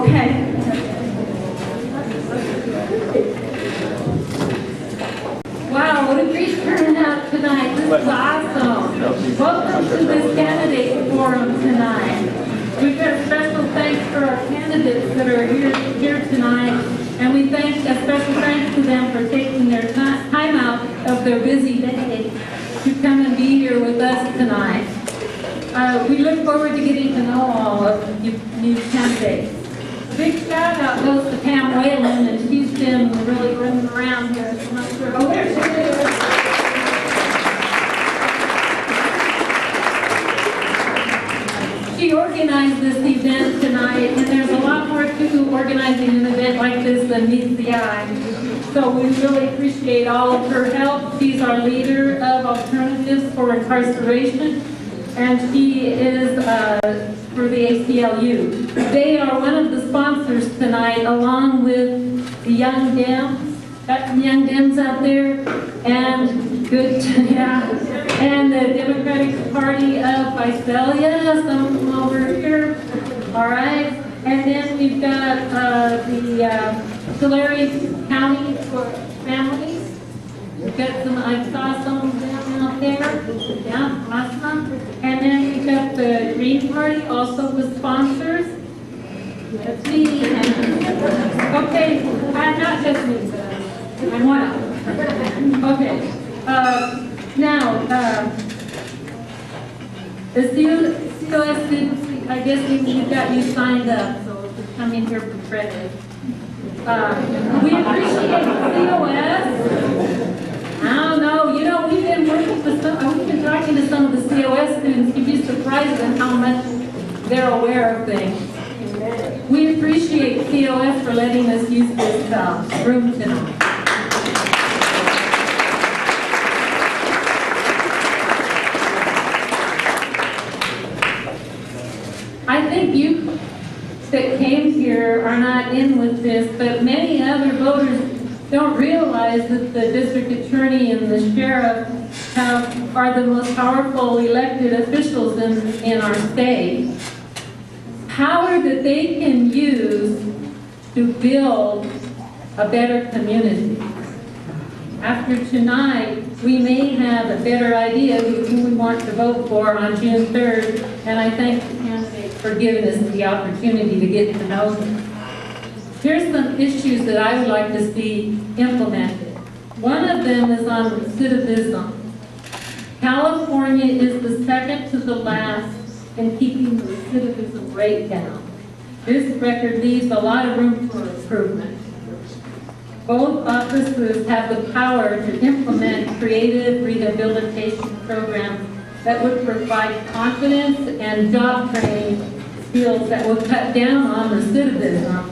Okay. Wow, what a great turnout tonight. This is awesome. Welcome to this candidate forum tonight. We've got special thanks for our candidates that are here tonight, and we thank a special thanks to them for taking their time out of their busy day to come and be here with us tonight. We look forward to getting to know all of you new candidates. A big shout out goes to Pam Whalen, and she's been really running around here. I'm not sure. Oh, there she is. She organized this event tonight, and there's a lot more to organizing an event like this than meets the eye. So we really appreciate all of her help. She's our leader of Alternatives for Incarceration, and she is for the ACLU. They are one of the sponsors tonight, along with the Young Dems. Got some Young Dems out there, and good, yeah, and the Democratic Party of Visalia, some of them over here. All right, and then we've got the Tulare County families. We've got some, I saw some of them out there. Yeah, awesome. And then we've got the Green Party, also with sponsors. That's me. Okay, not just me, but I'm one of them. Okay. Now, the COS students, I guess we've got you signed up, so just come in here for credit. We appreciate COS. I don't know, you know, we've been working with some, we've been talking to some of the COS students. You'd be surprised at how much they're aware of things. We appreciate COS for letting us use this room tonight. I think you that came here are not in with this, but many other voters don't realize that the district attorney and the sheriff are the most powerful elected officials in our state. Power that they can use to build a better community. After tonight, we may have a better idea of who we want to vote for on June 3rd, and I thank the candidates for giving us the opportunity to get to know them. Here's some issues that I would like to see implemented. One of them is on recidivism. California is the second to the last in keeping the recidivism rate down. This record leaves a lot of room for improvement. Both offices have the power to implement creative rehabilitation programs that would provide confidence and job training skills that will cut down on recidivism.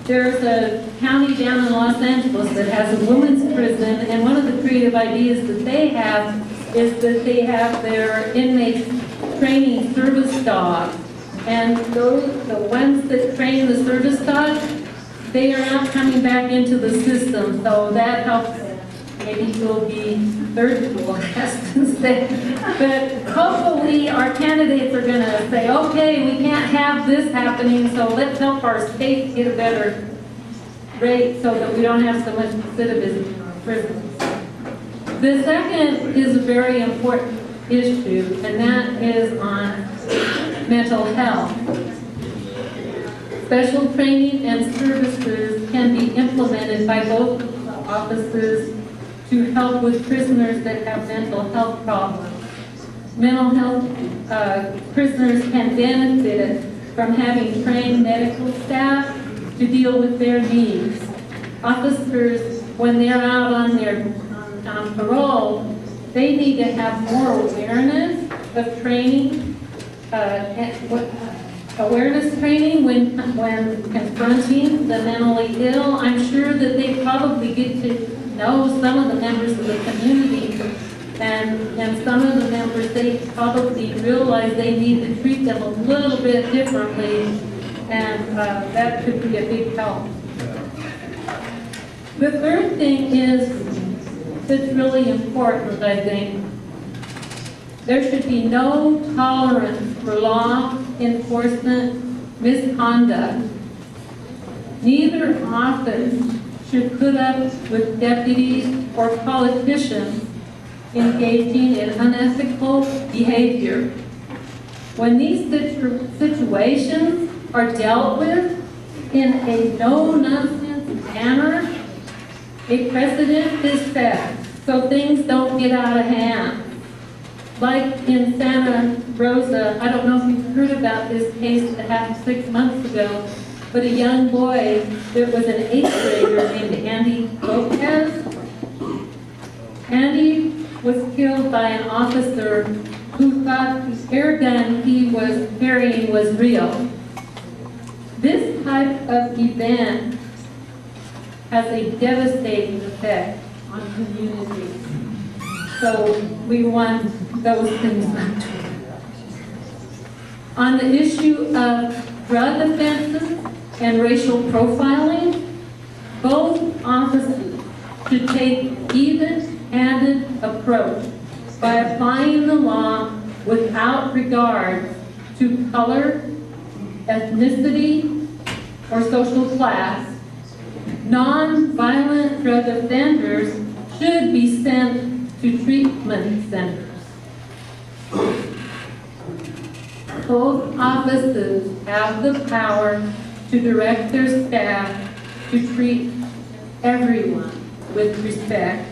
There's a county down in Los Angeles that has a women's prison, and one of the creative ideas that they have is that they have their inmates training service dogs. And the ones that train the service dogs, they are not coming back into the system, so that helps. Maybe you'll be third school instead. But hopefully our candidates are going to say, okay, we can't have this happening, so let's help our state get a better rate so that we don't have so much recidivism in our prisons. The second is a very important issue, and that is on mental health. Special training and services can be implemented by both offices to help with prisoners that have mental health problems. Mental health prisoners can benefit from having trained medical staff to deal with their needs. Officers, when they're out on parole, they need to have more awareness of training, awareness training when confronting the mentally ill. I'm sure that they probably get to know some of the members of the community, and some of the members, they probably realize they need to treat them a little bit differently, and that could be a big help. The third thing is, that's really important, I think, there should be no tolerance for law enforcement misconduct. Neither office should put up with deputies or politicians engaging in unethical behavior. When these situations are dealt with in a no-nonsense manner, a precedent is set so things don't get out of hand. Like in Santa Rosa, I don't know if you've heard about this case that happened 6 months ago, but a young boy, there was an 8th grader named Andy Lopez. Andy was killed by an officer who thought the air gun he was carrying was real. This type of event has a devastating effect on communities. So we want those things not to. On the issue of drug offenses and racial profiling, both offices should take even-handed approach by applying the law without regard to color, ethnicity, or social class. Non-violent drug offenders should be sent to treatment centers. Both offices have the power to direct their staff to treat everyone with respect.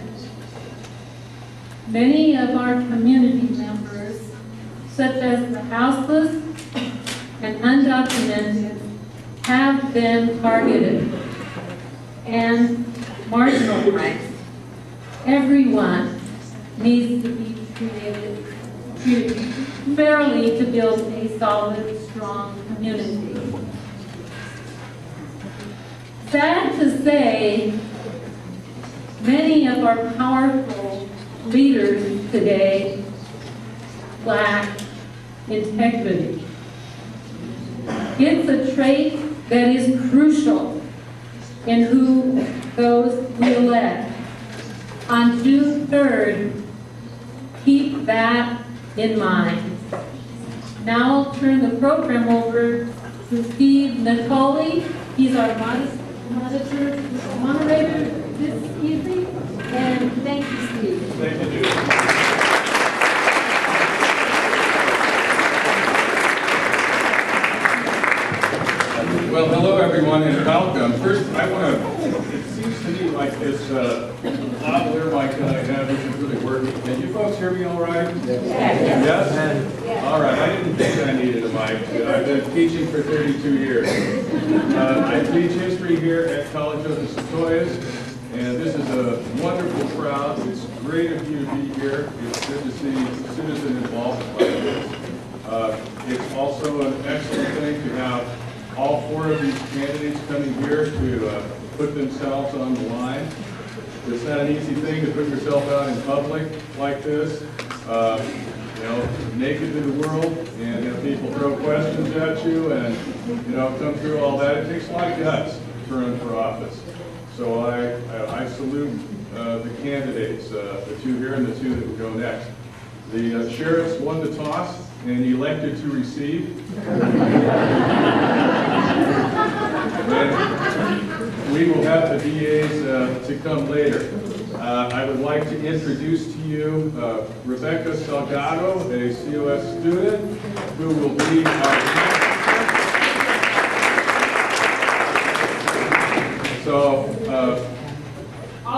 Many of our community members, such as the houseless and undocumented, have been targeted and marginalized. Everyone needs to be treated fairly to build a solid, strong community. Sad to say, many of our powerful leaders today lack integrity. It's a trait that is crucial in who those we elect. On June 3rd, keep that in mind. Now I'll turn the program over to Steve Natoli. He's our moderator this evening. And thank you, Steve. Thank you, Judy. Well, hello everyone and welcome. First, I want to, it seems to me like this lavalier mic that I have isn't really working. Can you folks hear me all right? Yes. Yes? All right, I didn't think I needed a mic. I've been teaching for 32 years. I teach history here at College of the Sequoias, and this is a wonderful crowd. It's great of you to be here. It's good to see citizen involvement like this. It's also an excellent thing to have all 4 of these candidates coming here to put themselves on the line. It's not an easy thing to put yourself out in public like this, naked to the world, and have people throw questions at you and, come through all that. It takes a lot of guts to run for office. So I salute the candidates, the 2 here and the 2 that will go next. The sheriffs won the toss and elected to receive. And we will have the DAs to come later. I would like to introduce to you Rebecca Salgado, a COS student, who will be our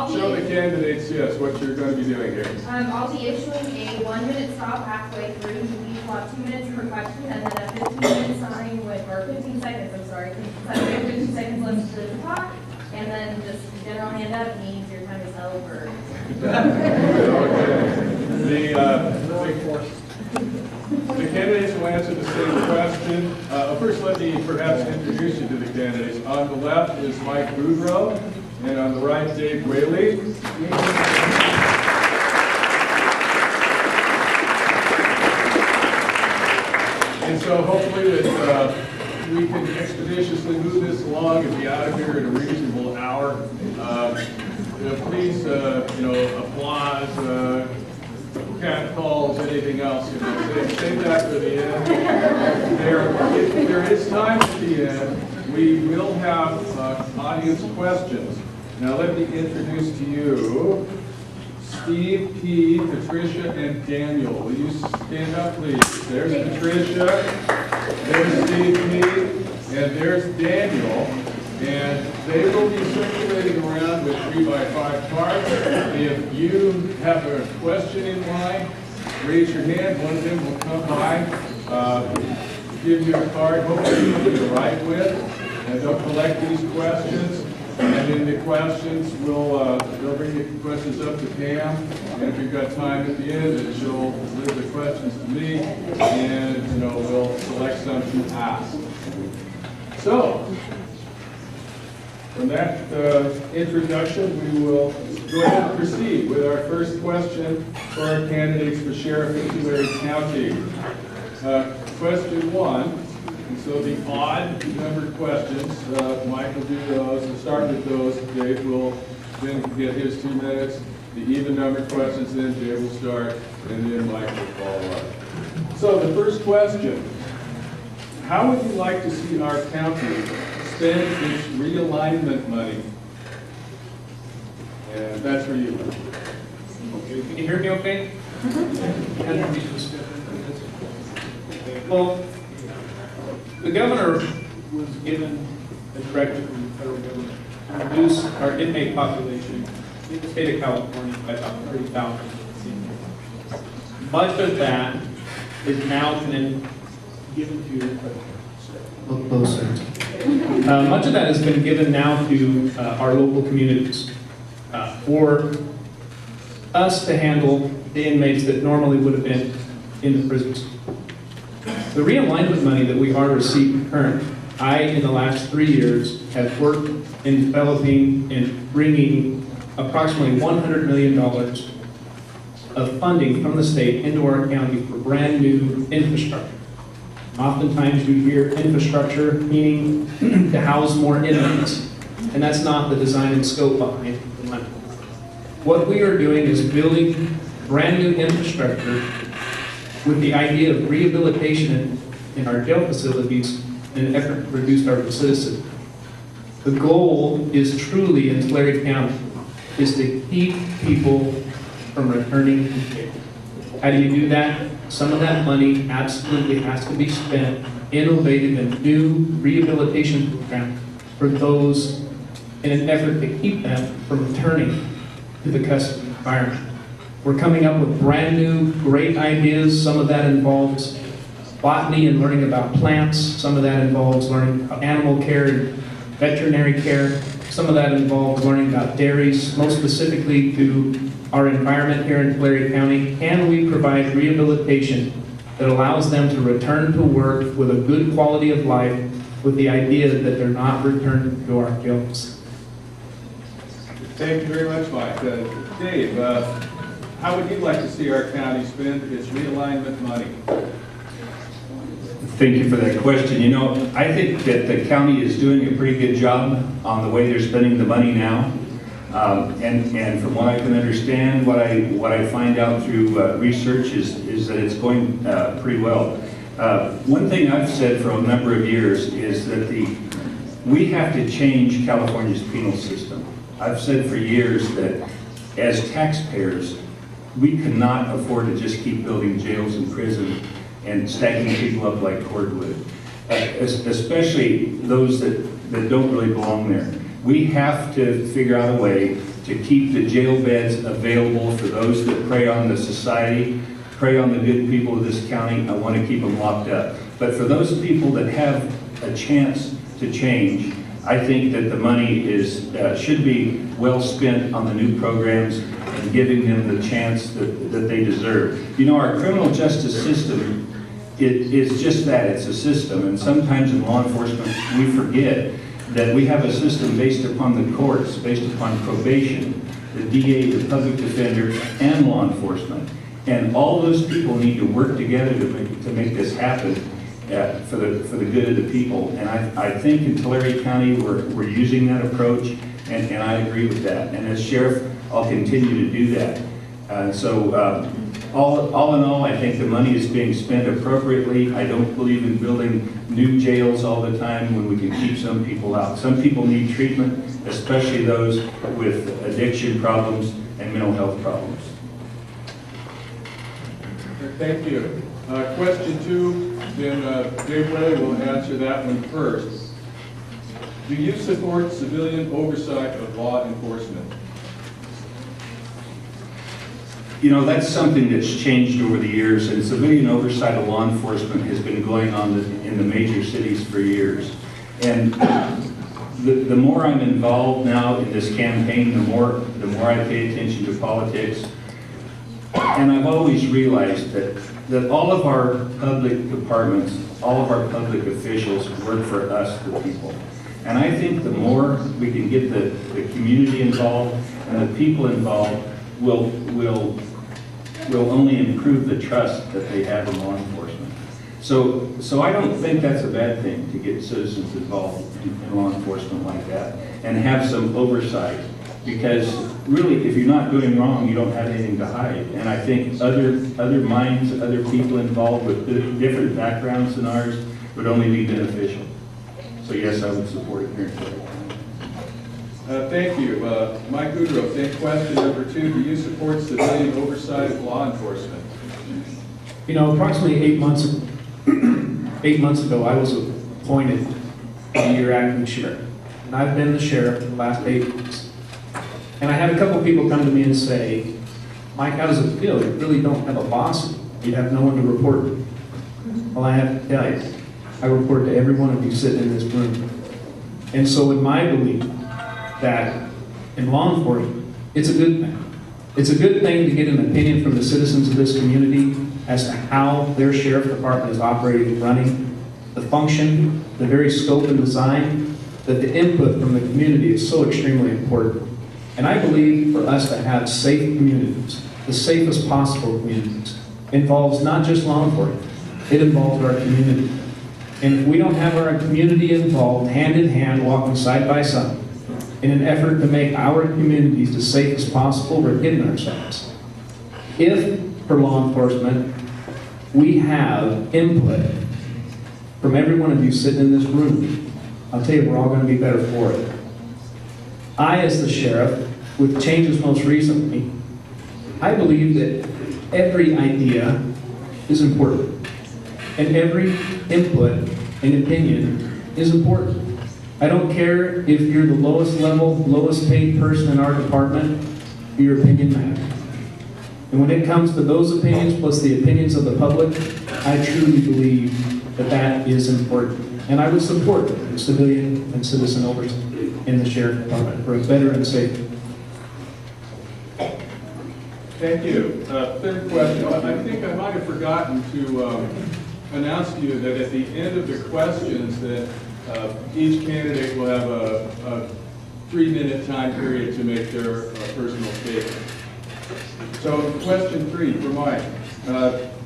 show the candidates, yes, what you're going to be doing here. I'll be issuing a 1-minute stop halfway through. You each want 2 minutes per question, and then a 15-minute sign with, or 15 seconds, I'm sorry, because we have 15 seconds left to talk, and then just general handout means your time is over. The candidates will answer the same question. First, let me perhaps introduce you to the candidates. On the left is Mike Boudreaux, and on the right, Dave Whaley. And so hopefully that we can expeditiously move this along and be out of here in a reasonable hour. Please, applause, cat calls, anything else, save that for the end. There is time at the the end, we will have audience questions. Now let me introduce to you Steve P., Patricia, and Daniel. Will you stand up, please? There's Patricia, there's Steve P., and there's Daniel. And they will be circulating around with 3x5 cards. If you have a question in mind, raise your hand. One of them will come by, give you a card, hopefully you to write with, and they'll collect these questions. And then the questions they'll bring the questions up to Pam, and if you've got time at the end, then she'll leave the questions to me, and we'll select some to ask. So, from that introduction, we will go ahead and proceed with our first question for our candidates for sheriff in Tulare County. Question one, and so the odd numbered questions, Mike will do those. We'll start with those. Dave will then get his 2 minutes. The even numbered questions, then Dave will start, and then Mike will follow up. So the first question, how would you like to see our county spend its realignment money? And that's for you. Okay, can you hear me okay? Well, the governor was given a directive from the federal government to reduce our inmate population in the state of California by about 30,000. Much of that is now been given to much of that has been given now to our local communities for us to handle the inmates that normally would have been in the prisons. The realignment money that we are receiving currently, in the last 3 years, have worked in developing and bringing approximately $100 million of funding from the state into our county for brand new infrastructure. Oftentimes you hear infrastructure meaning to house more inmates, and that's not the design and scope behind the money. What we are doing is building brand new infrastructure with the idea of rehabilitation in our jail facilities in an effort to reduce our recidivism. The goal is truly in Tulare County is to keep people from returning to jail. How do you do that? Some of that money absolutely has to be spent innovative and new rehabilitation programs for those in an effort to keep them from returning to the custody environment. We're coming up with brand new, great ideas. Some of that involves botany and learning about plants. Some of that involves learning about animal care and veterinary care. Some of that involves learning about dairies, most specifically to our environment here in Tulare County. Can we provide rehabilitation that allows them to return to work with a good quality of life with the idea that they're not returned to our jails? Thank you very much, Mike. Dave, how would you like to see our county spend its realignment money? Thank you for that question. I think that the county is doing a pretty good job on the way they're spending the money now. And from what I can understand, what I find out through research is that it's going pretty well. One thing I've said for a number of years is that we have to change California's penal system. I've said for years that as taxpayers, we cannot afford to just keep building jails and prisons and stacking people up like cordwood, especially those that don't really belong there. We have to figure out a way to keep the jail beds available for those that prey on the society, prey on the good people of this county. I want to keep them locked up. But for those people that have a chance to change, I think that the money should be well spent on the new programs and giving them the chance that they deserve. Our criminal justice system is just that. It's a system. And sometimes in law enforcement, we forget that we have a system based upon the courts, based upon probation, the DA, the public defender, and law enforcement. And all those people need to work together to make this happen for the good of the people. And I think in Tulare County we're using that approach, and I agree with that. And as sheriff, I'll continue to do that. All in all, I think the money is being spent appropriately. I don't believe in building new jails all the time when we can keep some people out. Some people need treatment, especially those with addiction problems and mental health problems. Thank you. Question 2, then Dave Whaley will answer that one first. Do you support civilian oversight of law enforcement? You know, that's something that's changed over the years, and civilian oversight of law enforcement has been going on in the major cities for years. And the more I'm involved now in this campaign, the more I pay attention to politics. And I've always realized that all of our public departments, all of our public officials work for us, the people. And I think the more we can get the community involved and the people involved will only improve the trust that they have in law enforcement. So I don't think that's a bad thing to get citizens involved in law enforcement like that and have some oversight. Because really, if you're not doing wrong, you don't have anything to hide. And I think other minds, other people involved with different backgrounds than ours would only be beneficial. So yes, I would support it here in Tulare. Thank you. Mike Boudreaux, same question number 2. Do you support civilian oversight of law enforcement? You know, approximately 8 months ago, I was appointed to your acting sheriff. And I've been the sheriff for the last 8 months. And I had a couple people come to me and say, Mike, how does it feel? You really don't have a boss. You have no one to report to. Well, I have to tell you, I report to every one of you sitting in this room. And so in my belief that in law enforcement, it's a good thing. It's a good thing to get an opinion from the citizens of this community as to how their sheriff department is operating and running, the function, the very scope and design, that the input from the community is so extremely important. And I believe for us to have safe communities, the safest possible communities, involves not just law enforcement, it involves our community. And if we don't have our community involved, hand in hand, walking side by side, in an effort to make our communities as safe as possible, we're kidding ourselves. If, for law enforcement, we have input from every one of you sitting in this room, I'll tell you, we're all going to be better for it. I, as the sheriff, with changes most recently, I believe that every idea is important, and every input and opinion is important. I don't care if you're the lowest level, lowest paid person in our department, your opinion matters. And when it comes to those opinions plus the opinions of the public, I truly believe that that is important. And I would support civilian and citizen oversight in the sheriff department for a better and safer. Thank you. Third question. I think I might have forgotten to announce to you that at the end of the questions that each candidate will have a 3-minute time period to make their personal statement. So question 3 for Mike.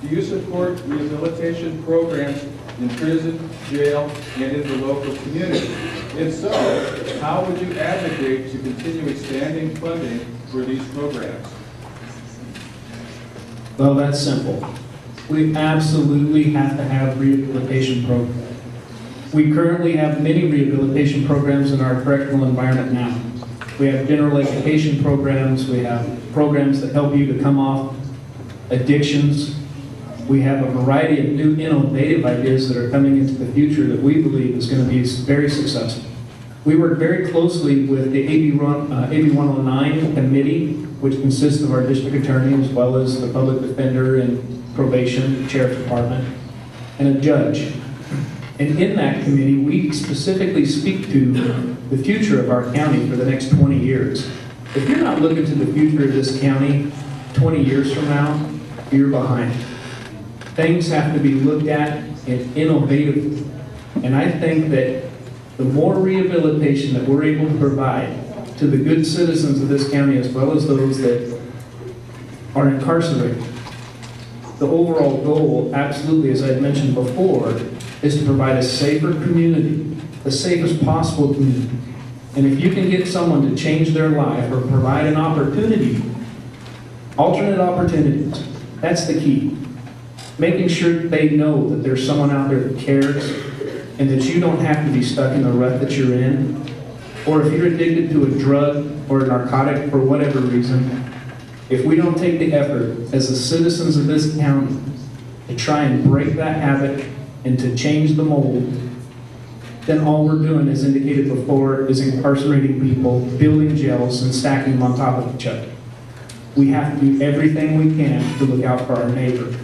Do you support rehabilitation programs in prison, jail, and in the local community? If so, how would you advocate to continue expanding funding for these programs? Well, that's simple. We absolutely have to have rehabilitation programs. We currently have many rehabilitation programs in our correctional environment now. We have general education programs, we have programs that help you to come off addictions. We have a variety of new innovative ideas that are coming into the future that we believe is going to be very successful. We work very closely with the AB 109 committee, which consists of our district attorney as well as the public defender and probation, sheriff's department, and a judge. And in that committee, we specifically speak to the future of our county for the next 20 years. If you're not looking to the future of this county 20 years from now, you're behind. Things have to be looked at and innovative. And I think that the more rehabilitation that we're able to provide to the good citizens of this county as well as those that are incarcerated, the overall goal, absolutely, as I mentioned before, is to provide a safer community, the safest possible community. And if you can get someone to change their life or provide an opportunity, alternate opportunities, that's the key. Making sure that they know that there's someone out there that cares, and that you don't have to be stuck in the rut that you're in, or if you're addicted to a drug or a narcotic for whatever reason, if we don't take the effort as the citizens of this county to try and break that habit and to change the mold, then all we're doing, as indicated before, is incarcerating people, building jails, and stacking them on top of each other. We have to do everything we can to look out for our neighbor.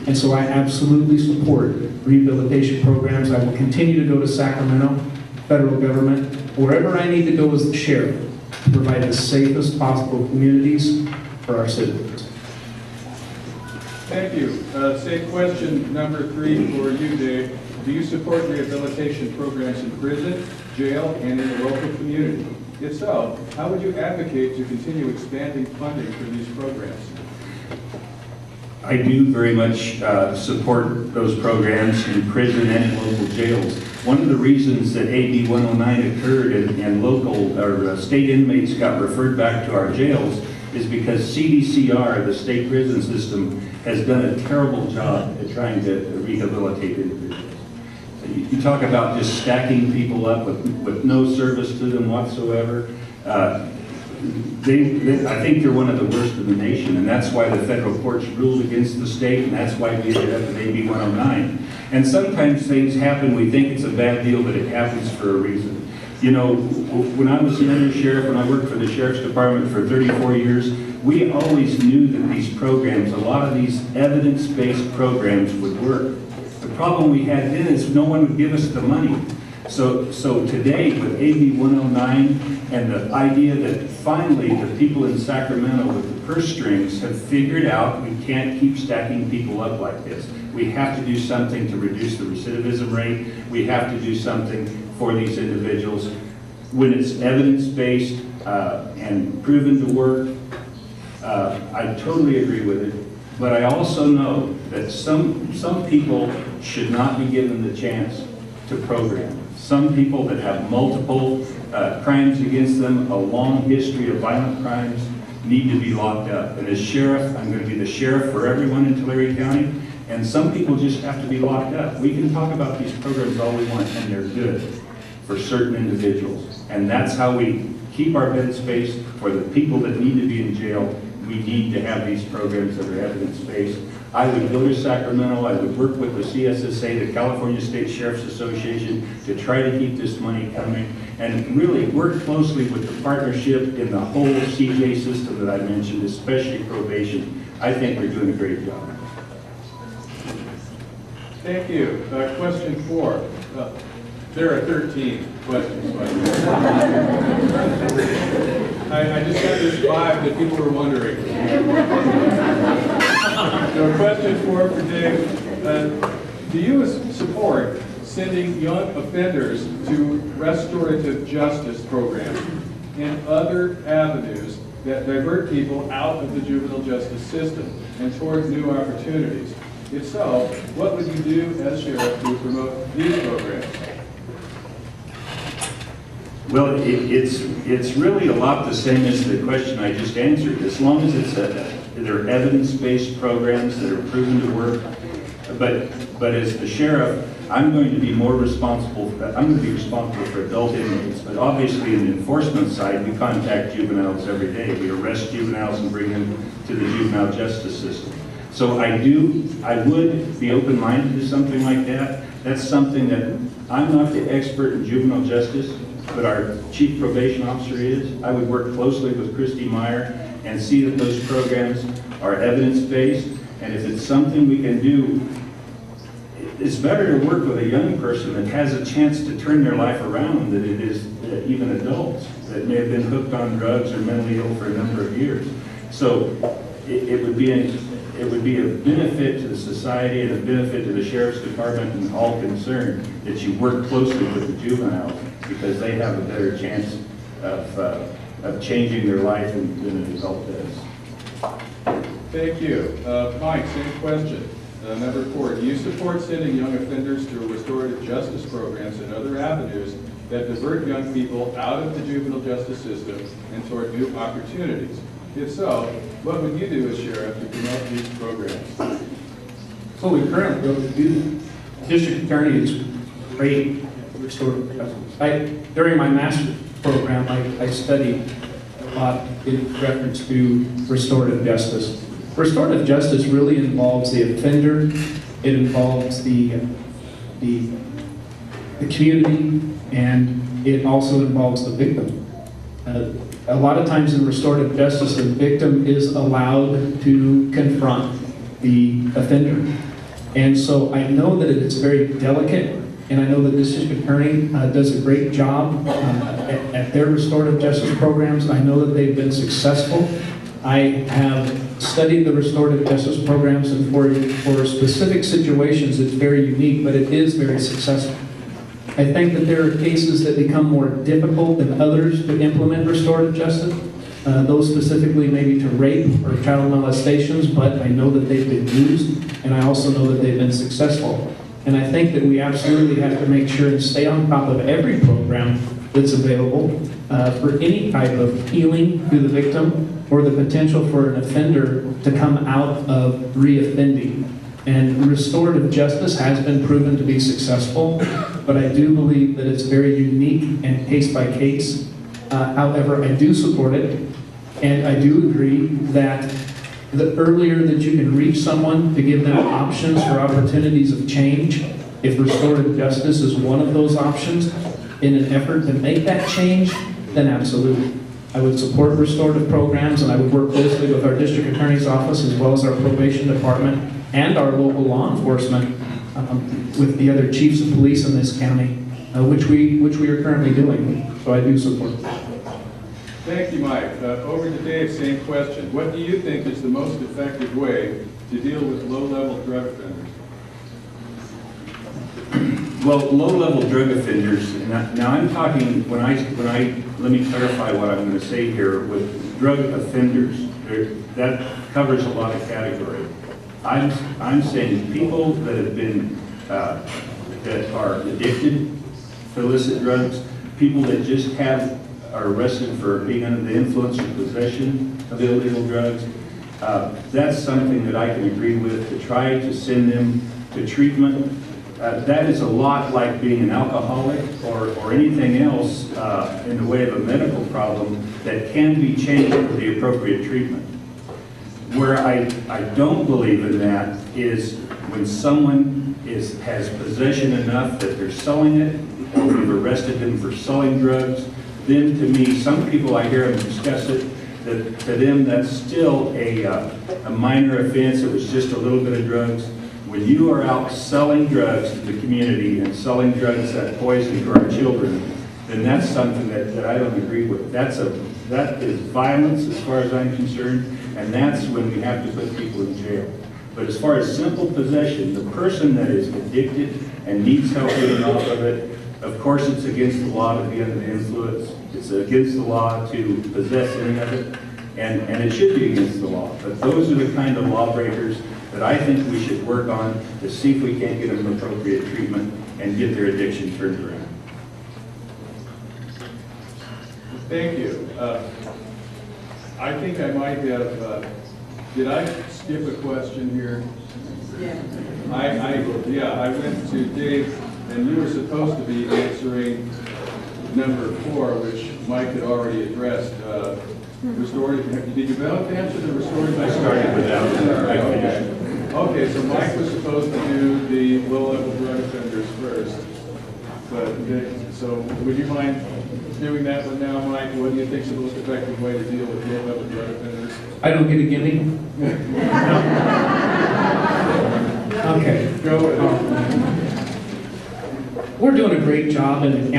And so I absolutely support rehabilitation programs. I will continue to go to Sacramento, federal government, wherever I need to go as the sheriff, to provide the safest possible communities for our citizens. Thank you. Same question number 3 for you, Dave. Do you support rehabilitation programs in prison, jail, and in the local community? If so, how would you advocate to continue expanding funding for these programs? I do very much support those programs in prison and in local jails. One of the reasons that AB 109 occurred and local or state inmates got referred back to our jails is because CDCR, the state prison system, has done a terrible job at trying to rehabilitate individuals. So you talk about just stacking people up with no service to them whatsoever. I think they're one of the worst in the nation, and that's why the federal courts ruled against the state, and that's why we ended up with AB 109. And sometimes things happen, we think it's a bad deal, but it happens for a reason. You know, when I was an undersheriff, when I worked for the Sheriff's Department for 34 years, we always knew that these programs, a lot of these evidence-based programs would work. The problem we had then is no one would give us the money. So today, with AB 109 and the idea that finally the people in Sacramento with the purse strings have figured out we can't keep stacking people up like this. We have to do something to reduce the recidivism rate. We have to do something for these individuals. When it's evidence-based and proven to work, I totally agree with it. But I also know that some people should not be given the chance to program. Some people that have multiple crimes against them, a long history of violent crimes, need to be locked up. And as sheriff, I'm going to be the sheriff for everyone in Tulare County, and some people just have to be locked up. We can talk about these programs all we want, and they're good for certain individuals. And that's how we keep our bed space for the people that need to be in jail. We need to have these programs that are evidence-based. I would go to Sacramento, I would work with the CSSA, the California State Sheriff's Association, to try to keep this money coming, and really work closely with the partnership in the whole CJ system that I mentioned, especially probation. I think we're doing a great job. Thank you. Question 4. There are 13 questions, by the way. I just got this vibe that people were wondering. So question 4 for Dave. Do you support sending young offenders to restorative justice programs and other avenues that divert people out of the juvenile justice system and towards new opportunities? If so, what would you do as sheriff to promote these programs? Well, it's really a lot the same as the question I just answered. As long as they're evidence-based programs that are proven to work. But as the sheriff, I'm going to be more responsible. I'm going to be responsible for adult inmates. But obviously, in the enforcement side, we contact juveniles every day. We arrest juveniles and bring them to the juvenile justice system. So I would be open-minded to something like that. That's something that I'm not the expert in juvenile justice, but our chief probation officer is. I would work closely with Christy Meyer and see that those programs are evidence-based. And if it's something we can do, it's better to work with a young person that has a chance to turn their life around than it is even adults that may have been hooked on drugs or mentally ill for a number of years. So it would be a benefit to the society and a benefit to the Sheriff's Department and all concerned that you work closely with the juveniles, because they have a better chance of changing their life than an adult does. Thank you. Mike, same question. Number 4, do you support sending young offenders to restorative justice programs and other avenues that divert young people out of the juvenile justice system and toward new opportunities? If so, what would you do as sheriff to promote these programs? So we currently go to the district attorney is great at restorative justice. During my master's program, I studied a lot in reference to restorative justice. Restorative justice really involves the offender, it involves the community, and it also involves the victim. A lot of times in restorative justice, the victim is allowed to confront the offender. And so I know that it's very delicate, and I know that the district attorney does a great job at their restorative justice programs. I know that they've been successful. I have studied the restorative justice programs, and for specific situations, it's very unique, but it is very successful. I think that there are cases that become more difficult than others to implement restorative justice. Those specifically maybe to rape or child molestations, but I know that they've been used, and I also know that they've been successful. And I think that we absolutely have to make sure and stay on top of every program that's available for any type of healing to the victim or the potential for an offender to come out of reoffending. And restorative justice has been proven to be successful, but I do believe that it's very unique and case by case. However, I do support it, and I do agree that the earlier that you can reach someone to give them options for opportunities of change, if restorative justice is one of those options in an effort to make that change, then absolutely. I would support restorative programs, and I would work closely with our district attorney's office as well as our probation department and our local law enforcement with the other chiefs of police in this county, which we are currently doing. So I do support that. Thank you, Mike. Over to Dave, same question. What do you think is the most effective way to deal with low-level drug offenders? Well, low-level drug offenders, now I'm talking, let me clarify what I'm going to say here. With drug offenders, that covers a lot of categories. I'm saying people that have been, that are addicted to illicit drugs, people that just are arrested for being under the influence or possession of illegal drugs. That's something that I can agree with, to try to send them to treatment. That is a lot like being an alcoholic or anything else in the way of a medical problem that can be changed with the appropriate treatment. Where I don't believe in that is when someone has possession enough that they're selling it, or we've arrested them for selling drugs, then to me, some people I hear them discuss it, that to them that's still a minor offense. It was just a little bit of drugs. When you are out selling drugs to the community and selling drugs that poison to our children, then that's something that I don't agree with. That is violence as far as I'm concerned, and that's when we have to put people in jail. But as far as simple possession, the person that is addicted and needs help getting off of it, of course it's against the law to be under the influence. It's against the law to possess any of it, and it should be against the law. But those are the kind of lawbreakers that I think we should work on to see if we can't get them appropriate treatment and get their addiction turned around. Thank you. I think I might have, did I skip a question here? Yeah. I went to Dave, and you were supposed to be answering number 4, which Mike had already addressed. Restorative, did you develop to answer the restorative? I started with that. Okay, so Mike was supposed to do the low-level drug offenders first. But, so would you mind doing that one now, Mike? What do you think is the most effective way to deal with low-level drug offenders? I don't get a gimme? Okay. Go with it. We're doing a great job in the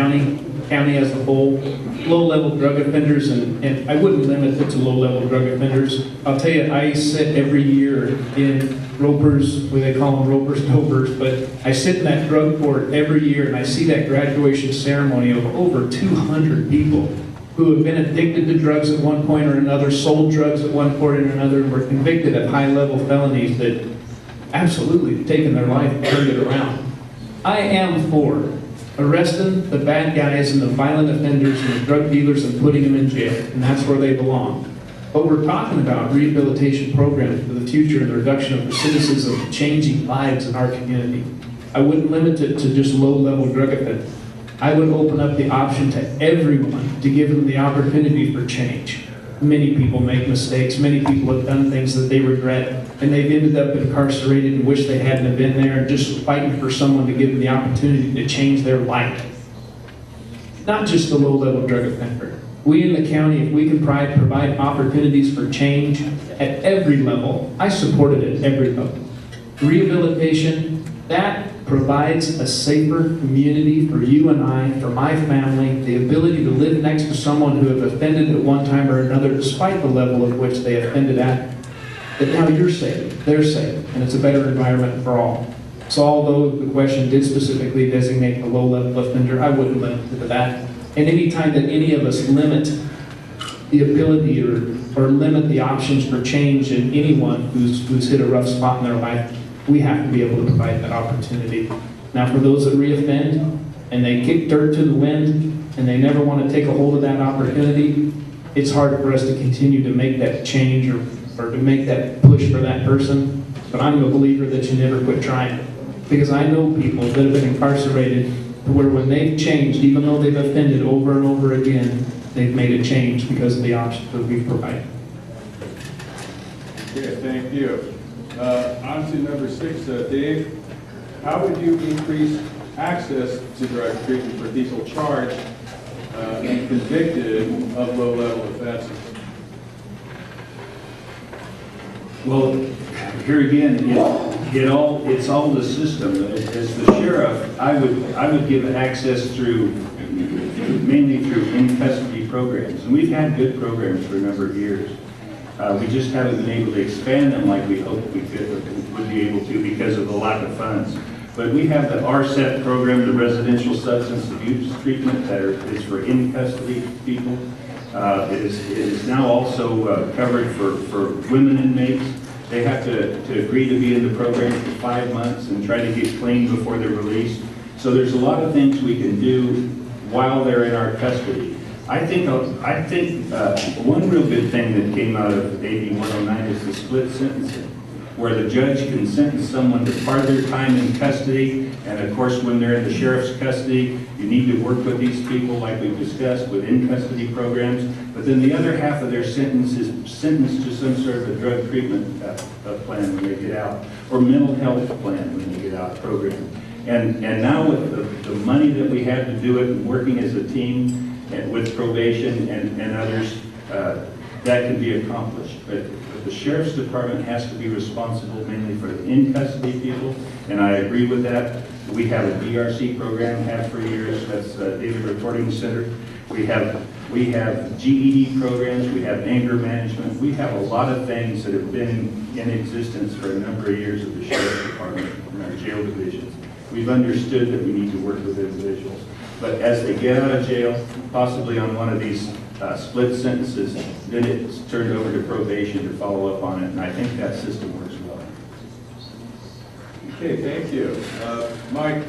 county as a whole. Low-level drug offenders, and I wouldn't limit it to low-level drug offenders. I'll tell you, I sit every year in ropers, where they call them ropers, dopers, but I sit in that drug court every year, and I see that graduation ceremony of over 200 people who have been addicted to drugs at one point or another, sold drugs at one point or another, and were convicted of high-level felonies that absolutely have taken their life and turned it around. I am for arresting the bad guys and the violent offenders and the drug dealers and putting them in jail, and that's where they belong. But we're talking about rehabilitation programs for the future and the reduction of recidivism and changing lives in our community. I wouldn't limit it to just low-level drug offenders. I would open up the option to everyone to give them the opportunity for change. Many people make mistakes. Many people have done things that they regret, and they've ended up incarcerated and wish they hadn't have been there, and just fighting for someone to give them the opportunity to change their life. Not just the low-level drug offender. We in the county, if we can provide opportunities for change at every level, I support it at every level. Rehabilitation, that provides a safer community for you and I, for my family, the ability to live next to someone who have offended at one time or another, despite the level of which they offended at, that now you're safe, they're safe, and it's a better environment for all. So although the question did specifically designate a low-level offender, I wouldn't limit it to that. And any time that any of us limit the ability or limit the options for change in anyone who's hit a rough spot in their life, we have to be able to provide that opportunity. Now, for those that reoffend and they kick dirt to the wind and they never want to take a hold of that opportunity, it's hard for us to continue to make that change or to make that push for that person. But I'm a believer that you never quit trying. Because I know people that have been incarcerated to where when they've changed, even though they've offended over and over again, they've made a change because of the options that we've provided. Okay, thank you. On to number 6, Dave. How would you increase access to drug treatment for people charged and convicted of low-level offenses? Well, here again, it's all the system. As the sheriff, I would give access mainly through in-custody programs. And we've had good programs for a number of years. We just haven't been able to expand them like we hoped we would be able to because of the lack of funds. But we have the RSET program, the Residential Substance Abuse Treatment, that is for in-custody people. It is now also covered for women inmates. They have to agree to be in the program for 5 months and try to get clean before they're released. So there's a lot of things we can do while they're in our custody. I think one real good thing that came out of AB 109 is the split sentencing, where the judge can sentence someone to part of their time in custody, and of course when they're in the sheriff's custody, you need to work with these people like we've discussed with in-custody programs, but then the other half of their sentence is sentenced to some sort of a drug treatment plan when they get out, or mental health plan when they get out program. And now with the money that we have to do it and working as a team, and with probation and others, that can be accomplished. But the Sheriff's Department has to be responsible mainly for the in-custody people, and I agree with that. We have a DRC program, had for years, that's Daily Reporting Center. We have GED programs, we have anger management. We have a lot of things that have been in existence for a number of years at the Sheriff's Department in our jail divisions. We've understood that we need to work with individuals. But as they get out of jail, possibly on one of these split sentences, then it's turned over to probation to follow up on it, and I think that system works well. Okay, thank you. Mike,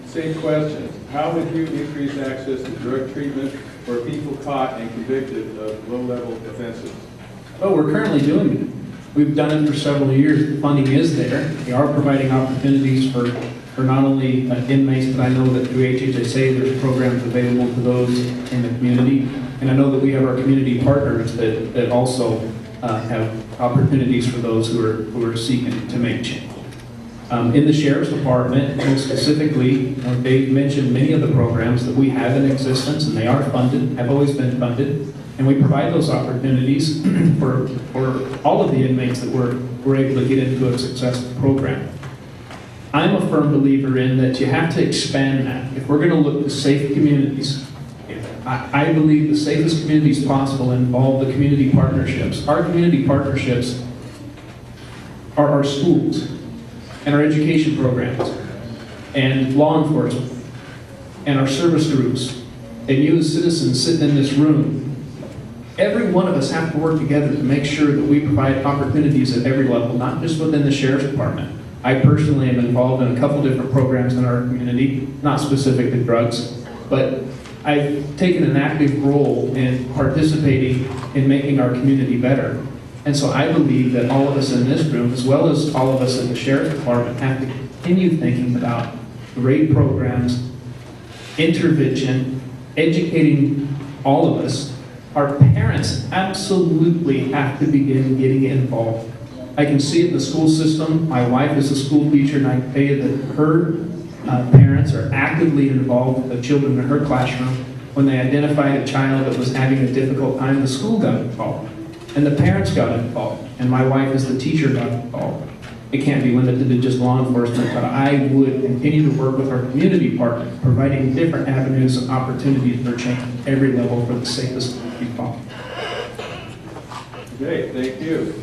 same question. How would you increase access to drug treatment for people caught and convicted of low-level offenses? Oh, we're currently doing it. We've done it for several years. The funding is there. We are providing opportunities for not only inmates, but I know that through HHSA there's programs available to those in the community. And I know that we have our community partners that also have opportunities for those who are seeking to make change. In the Sheriff's Department, most specifically, Dave mentioned many of the programs that we have in existence, and they are funded, have always been funded, and we provide those opportunities for all of the inmates that we're able to get into a successful program. I'm a firm believer in that you have to expand that. If we're going to look to safe communities, I believe the safest communities possible involve the community partnerships. Our community partnerships are our schools and our education programs and law enforcement and our service groups and you as citizens sitting in this room. Every one of us have to work together to make sure that we provide opportunities at every level, not just within the Sheriff's Department. I personally am involved in a couple different programs in our community, not specific to drugs, but I've taken an active role in participating in making our community better. And so I believe that all of us in this room, as well as all of us in the Sheriff's Department, have to continue thinking about great programs, intervention, educating all of us. Our parents absolutely have to begin getting involved. I can see it in the school system. My wife is a school teacher, and I can tell you that her parents are actively involved with the children in her classroom. When they identified a child that was having a difficult time, the school got involved, and the parents got involved, and my wife as the teacher got involved. It can't be limited to just law enforcement, but I would continue to work with our community partners, providing different avenues and opportunities for change at every level for the safest people. Okay, thank you.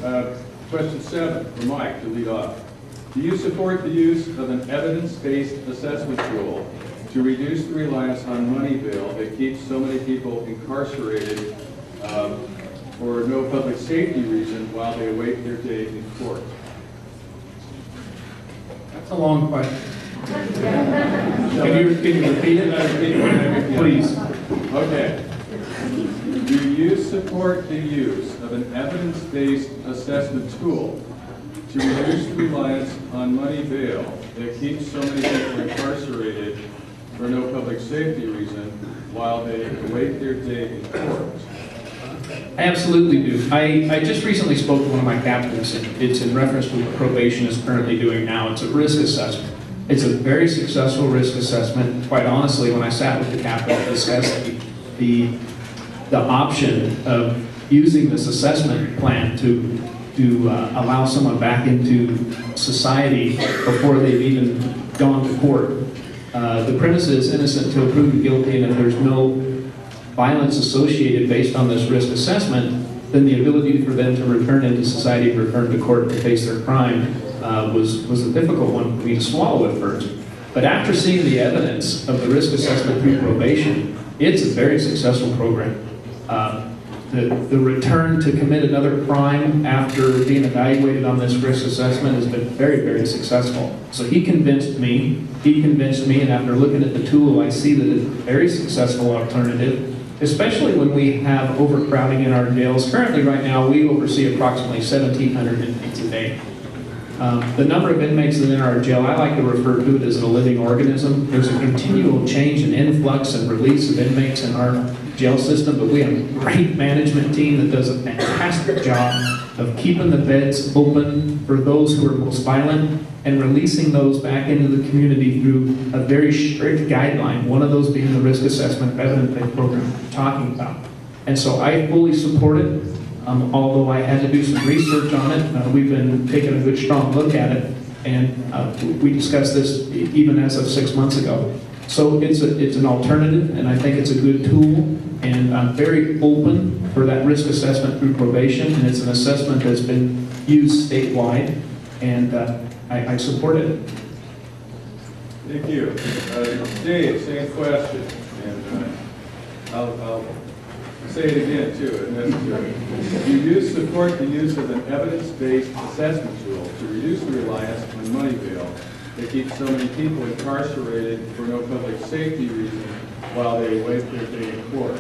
Question 7 for Mike to lead off. Do you support the use of an evidence-based assessment tool to reduce the reliance on money bail that keeps so many people incarcerated for no public safety reason while they await their day in court? That's a long question. Can you repeat it? Please. Okay. Do you support the use of an evidence-based assessment tool to reduce the reliance on money bail that keeps so many people incarcerated for no public safety reason while they await their day in court? I absolutely do. I just recently spoke to one of my captains, and it's in reference to what probation is currently doing now. It's a risk assessment. It's a very successful risk assessment. Quite honestly, when I sat with the captain and discussed the option of using this assessment plan to allow someone back into society before they've even gone to court, the premise is innocent until proven guilty, and if there's no violence associated based on this risk assessment, then the ability for them to return into society, return to court to face their crime was a difficult one for me to swallow at first. But after seeing the evidence of the risk assessment through probation, it's a very successful program. The return to commit another crime after being evaluated on this risk assessment has been very, very successful. So he convinced me, and after looking at the tool, I see that it's a very successful alternative, especially when we have overcrowding in our jails. Currently, right now, we oversee approximately 1,700 inmates a day. The number of inmates in our jail, I like to refer to it as a living organism. There's a continual change and influx and release of inmates in our jail system, but we have a great management team that does a fantastic job of keeping the beds open for those who are most violent and releasing those back into the community through a very strict guideline, one of those being the risk assessment evidence-based program we're talking about. And so I fully support it. Although I had to do some research on it, we've been taking a good strong look at it, and we discussed this even as of 6 months ago. So it's an alternative, and I think it's a good tool, and I'm very open for that risk assessment through probation, and it's an assessment that's been used statewide, and I support it. Thank you. Dave, same question, and I'll say it again too, if necessary. Do you support the use of an evidence-based assessment tool to reduce the reliance on money bail that keeps so many people incarcerated for no public safety reason while they await their day in court?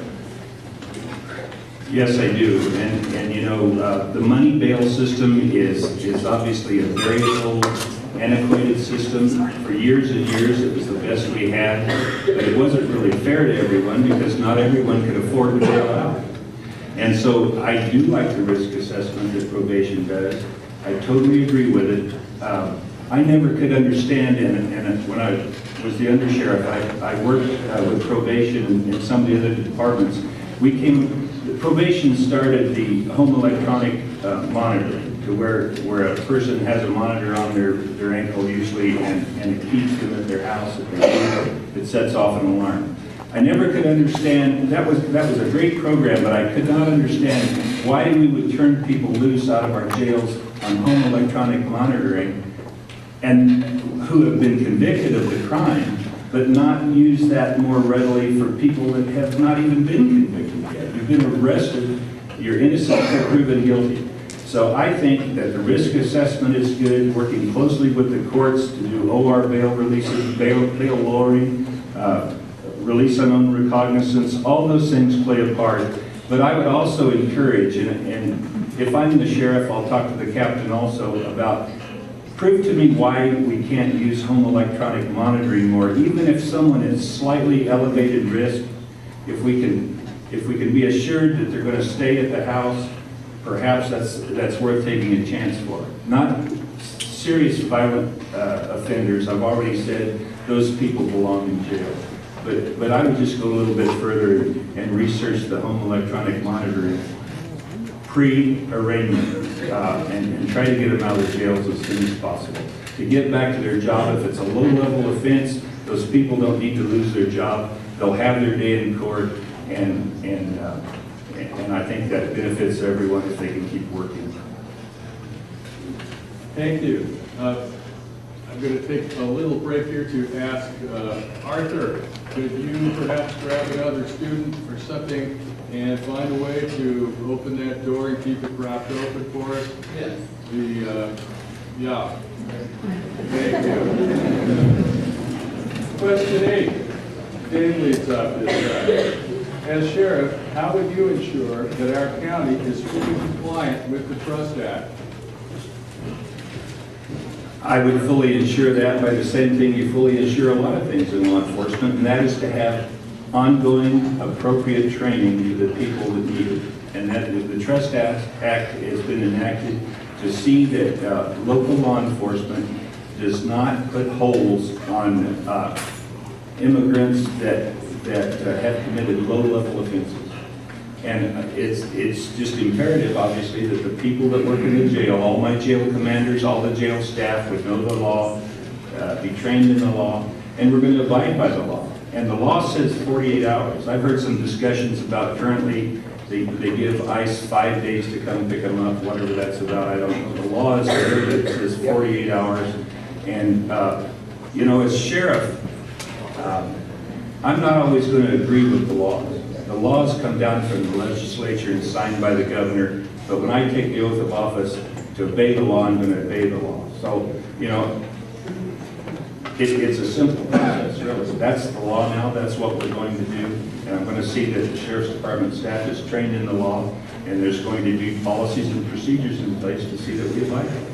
Yes, I do. And you know, the money bail system is obviously a very old, antiquated system. For years and years, it was the best we had, but it wasn't really fair to everyone because not everyone could afford to bail out. And so I do like the risk assessment that probation does. I totally agree with it. I never could understand, and when I was the undersheriff, I worked with probation and some of the other departments. Probation started the home electronic monitoring, to where a person has a monitor on their ankle usually, and it keeps them at their house. It sets off an alarm. I never could understand, that was a great program, but I could not understand why we would turn people loose out of our jails on home electronic monitoring, and who have been convicted of the crime, but not use that more readily for people that have not even been convicted yet. You've been arrested, you're innocent until proven guilty. So I think that the risk assessment is good, working closely with the courts to do OR bail releases, bail lowering, release on recognizance, all those things play a part. But I would also encourage, and if I'm the sheriff, I'll talk to the captain also about prove to me why we can't use home electronic monitoring more, even if someone is slightly elevated risk, if we can be assured that they're going to stay at the house, perhaps that's worth taking a chance for. Not serious violent offenders, I've already said those people belong in jail. But I would just go a little bit further and research the home electronic monitoring pre-arraignment and try to get them out of the jails as soon as possible. To get back to their job, if it's a low-level offense, those people don't need to lose their job. They'll have their day in court, and I think that benefits everyone if they can keep working. Thank you. I'm going to take a little break here to ask Arthur, could you perhaps grab another student or something and find a way to open that door and keep it propped open for us? Yes. Yeah. Thank you. Question 8. Dave leads off this. As sheriff, how would you ensure that our county is fully compliant with the Trust Act? I would fully ensure that by the same thing you fully ensure a lot of things in law enforcement, and that is to have ongoing appropriate training to the people that need it. And that the Trust Act has been enacted to see that local law enforcement does not put holes on immigrants that have committed low-level offenses. And it's just imperative, obviously, that the people that work in the jail, all my jail commanders, all the jail staff would know the law, be trained in the law, and we're going to abide by the law. And the law says 48 hours. I've heard some discussions about currently they give ICE 5 days to come pick them up, whatever that's about, I don't know. The law is there that says 48 hours. And, you know, as sheriff, I'm not always going to agree with the laws. The laws come down from the legislature and signed by the governor, but when I take the oath of office to obey the law, I'm going to obey the law. So, you know, it's a simple process, really. That's the law now, that's what we're going to do, and I'm going to see that the Sheriff's Department staff is trained in the law, and there's going to be policies and procedures in place to see that we abide by it.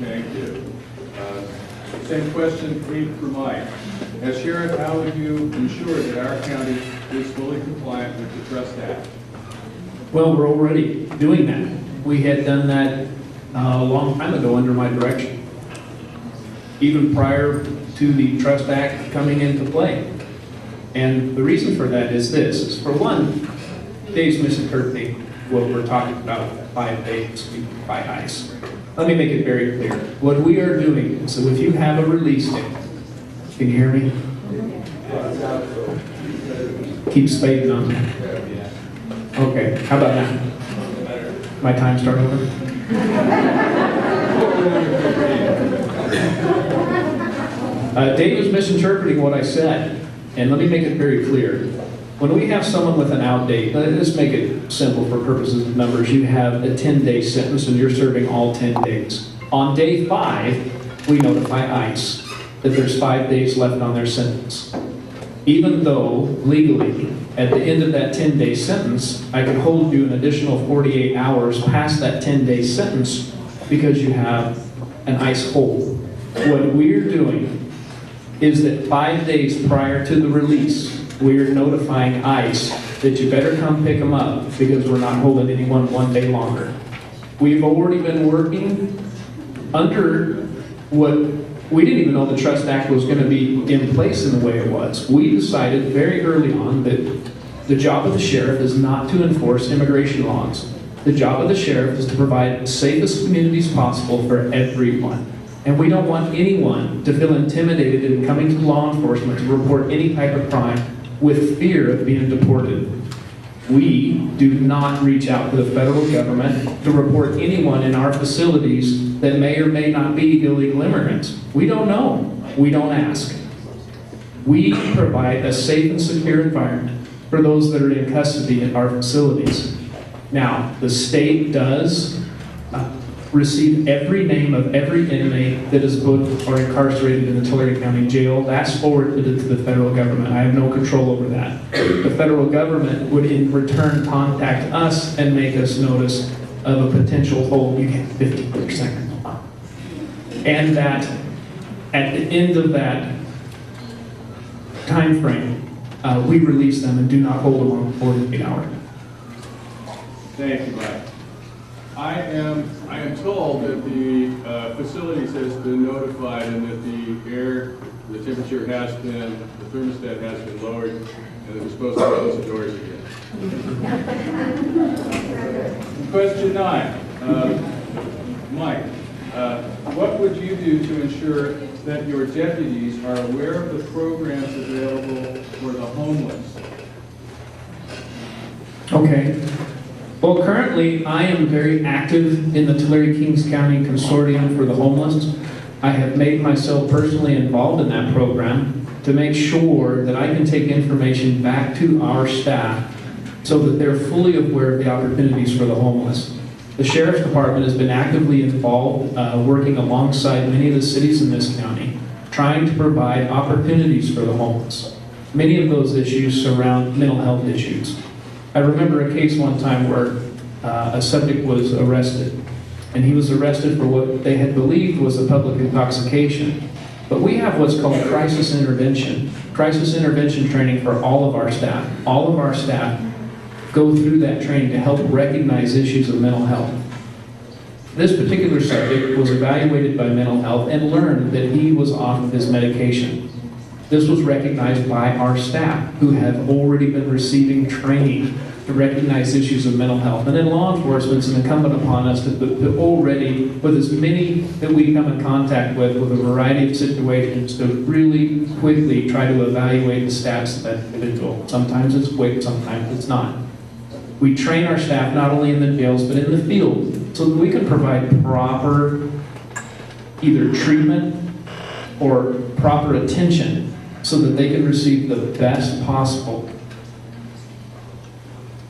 Thank you. Same question, 8 for Mike. As sheriff, how would you ensure that our county is fully compliant with the Trust Act? Well, we're already doing that. We had done that a long time ago under my direction, even prior to the Trust Act coming into play. And the reason for that is this, is for one, Dave's misinterpreting what we're talking about, 5 days by ICE. Let me make it very clear. What we are doing, so if you have a release date, can you hear me? Keep spading on me. Okay, how about now? My time start over? Dave was misinterpreting what I said, and let me make it very clear. When we have someone with an out date, let's make it simple for purposes of numbers. You have a 10-day sentence and you're serving all 10 days. On day 5, we notify ICE that there's 5 days left on their sentence. Even though legally, at the end of that 10-day sentence, I can hold you an additional 48 hours past that 10-day sentence because you have an ICE hold. What we're doing is that 5 days prior to the release, we're notifying ICE that you better come pick them up because we're not holding anyone 1 day longer. We've already been working under what we didn't even know the Trust Act was going to be in place in the way it was. We decided very early on that the job of the sheriff is not to enforce immigration laws. The job of the sheriff is to provide the safest communities possible for everyone. And we don't want anyone to feel intimidated in coming to law enforcement to report any type of crime with fear of being deported. We do not reach out to the federal government to report anyone in our facilities that may or may not be illegal immigrants. We don't know. We don't ask. We provide a safe and secure environment for those that are in custody in our facilities. Now, the state does receive every name of every inmate that is booked or incarcerated in the Tulare County Jail. That's forwarded to the federal government. I have no control over that. The federal government would in return contact us and make us notice of a potential hold. You get 50%. and that at the end of that time frame, we release them and do not hold them on 48 hours. Thank you, Mike. I am told that the facilities has been notified and that the temperature has been, the thermostat has been lowered, and that we're supposed to close the doors again. Question 9. Mike, what would you do to ensure that your deputies are aware of the programs available for the homeless? Okay. Well, currently, I am very active in the Tulare Kings County Consortium for the Homeless. I have made myself personally involved in that program to make sure that I can take information back to our staff so that they're fully aware of the opportunities for the homeless. The Sheriff's Department has been actively involved, working alongside many of the cities in this county, trying to provide opportunities for the homeless. Many of those issues surround mental health issues. I remember a case one time where a subject was arrested, and he was arrested for what they had believed was a public intoxication. But we have what's called crisis intervention training for all of our staff. All of our staff go through that training to help recognize issues of mental health. This particular subject was evaluated by mental health and learned that he was off of his medication. This was recognized by our staff, who have already been receiving training to recognize issues of mental health. And in law enforcement, it's incumbent upon us to already, with as many that we come in contact with a variety of situations, to really quickly try to evaluate the status of that individual. Sometimes it's quick, sometimes it's not. We train our staff not only in the jails, but in the field, so that we can provide proper either treatment or proper attention so that they can receive the best possible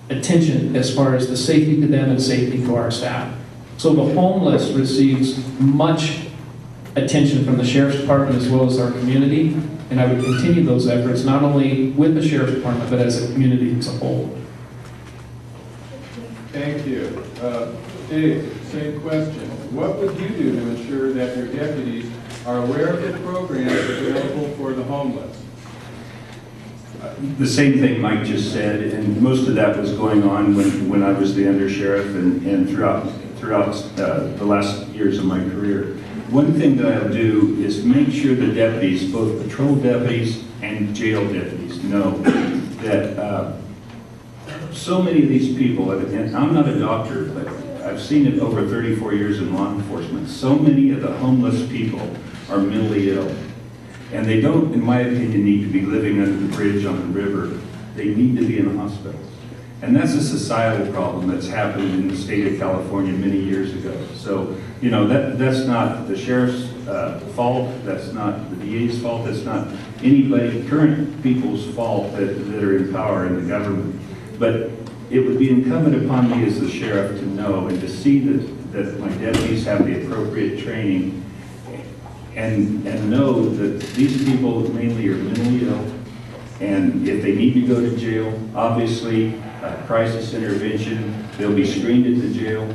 attention as far as the safety to them and safety to our staff. So the homeless receives much attention from the Sheriff's Department as well as our community, and I would continue those efforts not only with the Sheriff's Department but as a community as a whole. Thank you. Dave, same question. What would you do to ensure that your deputies are aware of the programs available for the homeless? The same thing Mike just said, and most of that was going on when I was the undersheriff and throughout the last years of my career. One thing that I'll do is make sure the deputies, both patrol deputies and jail deputies, know that so many of these people, and I'm not a doctor, but I've seen it over 34 years in law enforcement, so many of the homeless people are mentally ill. And they don't, in my opinion, need to be living under the bridge on the river. They need to be in a hospital. And that's a societal problem that's happened in the state of California many years ago. So, you know, that's not the sheriff's fault, that's not the DA's fault, that's not anybody, current people's fault that are in power in the government. But it would be incumbent upon me as the sheriff to know and to see that my deputies have the appropriate training and know that these people mainly are mentally ill, and if they need to go to jail, obviously, crisis intervention, they'll be screened at the jail,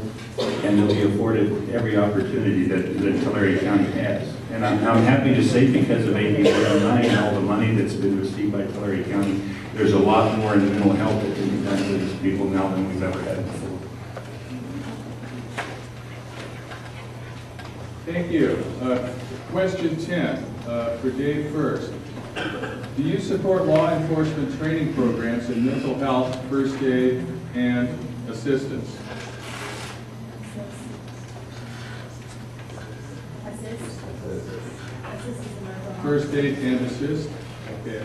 and they'll be afforded every opportunity that Tulare County has. And I'm happy to say, because of AB 109 and all the money that's been received by Tulare County, there's a lot more in mental health that can be done for these people now than we've ever had before. Thank you. Question 10, for Dave first. Do you support law enforcement training programs in mental health, first aid, and assistance? First aid and assist? Okay, I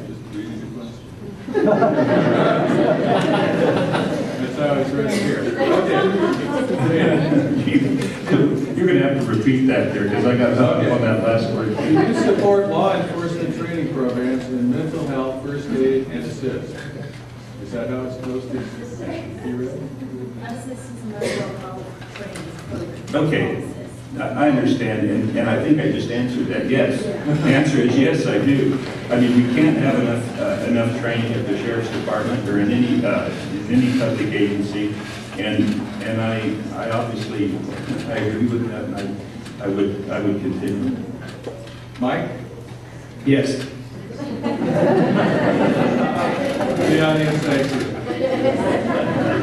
just reading the question. That's how it's written here. Okay. You're going to have to repeat that there, because I got hung up on that last word. Do you support law enforcement training programs in mental health, first aid, and assist? Is that how it's supposed to be written? Assist is mental health training program. Okay, I understand, and I think I just answered that, yes. The answer is yes, I do. I mean, we can't have enough training at the Sheriff's Department or in any public agency, and I obviously, I agree with that, and I would continue. Mike? Yes. The audience, thank you.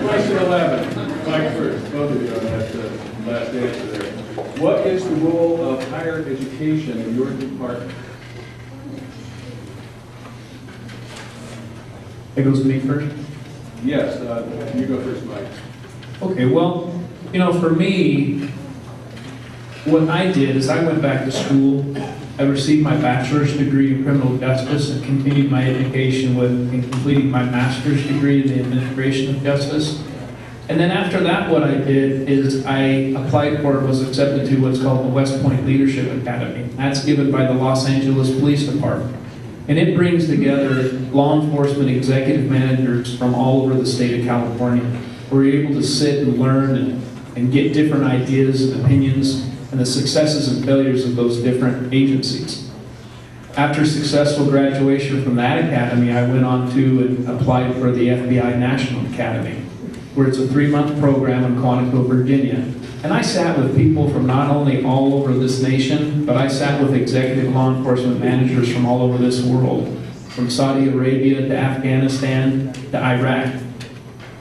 Question 11, Mike first, both of you on that last answer there. What is the role of higher education in your department? It goes to me first. Yes, you go first, Mike. Okay, well, you know, for me, what I did is I went back to school. I received my bachelor's degree in criminal justice and continued my education in completing my master's degree in the administration of justice. And then after that, what I did is I applied for and was accepted to what's called the West Point Leadership Academy. That's given by the Los Angeles Police Department. And it brings together law enforcement executive managers from all over the state of California. We're able to sit and learn and get different ideas and opinions and the successes and failures of those different agencies. After successful graduation from that academy, I went on to and applied for the FBI National Academy, where it's a 3-month program in Quantico, Virginia. And I sat with people from not only all over this nation, but I sat with executive law enforcement managers from all over this world, from Saudi Arabia to Afghanistan to Iraq.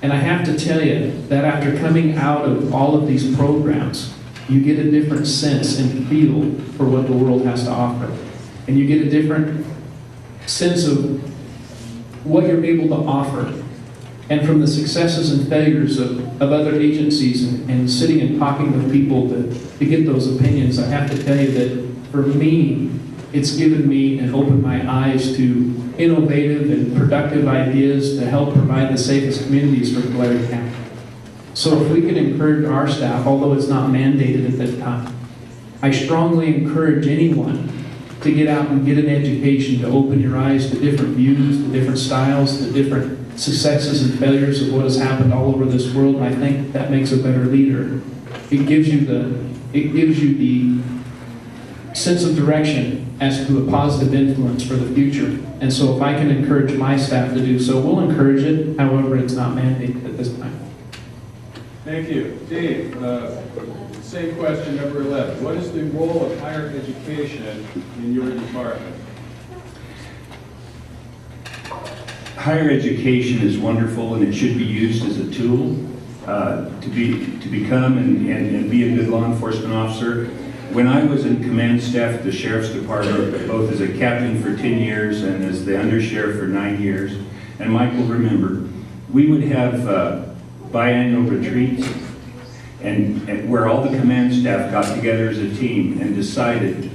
And I have to tell you that after coming out of all of these programs, you get a different sense and feel for what the world has to offer. And you get a different sense of what you're able to offer. And from the successes and failures of other agencies and sitting and talking with people to get those opinions, I have to tell you that for me, it's given me and opened my eyes to innovative and productive ideas to help provide the safest communities for Tulare County. So if we can encourage our staff, although it's not mandated at this time, I strongly encourage anyone to get out and get an education, to open your eyes to different views, to different styles, to different successes and failures of what has happened all over this world. And I think that makes a better leader. It gives you the sense of direction as to a positive influence for the future. And so if I can encourage my staff to do so, we'll encourage it. However, it's not mandated at this time. Thank you. Dave, same question, number 11. What is the role of higher education in your department? Higher education is wonderful, and it should be used as a tool to become and be a good law enforcement officer. When I was in command staff at the Sheriff's Department, both as a captain for 10 years and as the undersheriff for 9 years, and Mike will remember, we would have biannual retreats and where all the command staff got together as a team and decided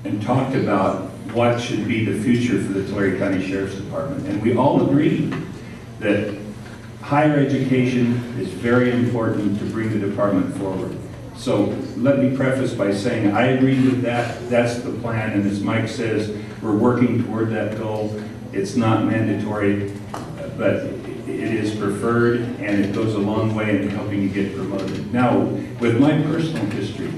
and talked about what should be the future for the Tulare County Sheriff's Department. And we all agreed that higher education is very important to bring the department forward. So let me preface by saying I agree with that. That's the plan, and as Mike says, we're working toward that goal. It's not mandatory, but it is preferred, and it goes a long way in helping you get promoted. Now, with my personal history,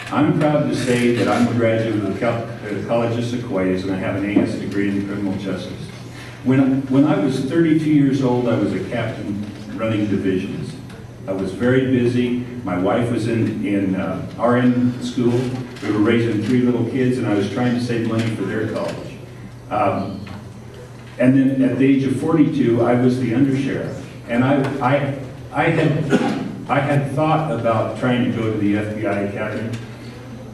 I'm proud to say that I'm a graduate of the College of Sequoias, and I have an A.S. degree in criminal justice. When I was 32 years old, I was a captain running divisions. I was very busy. My wife was in RN school. We were raising 3 little kids, and I was trying to save money for their college. And then at the age of 42, I was the undersheriff. And I had thought about trying to go to the FBI Academy,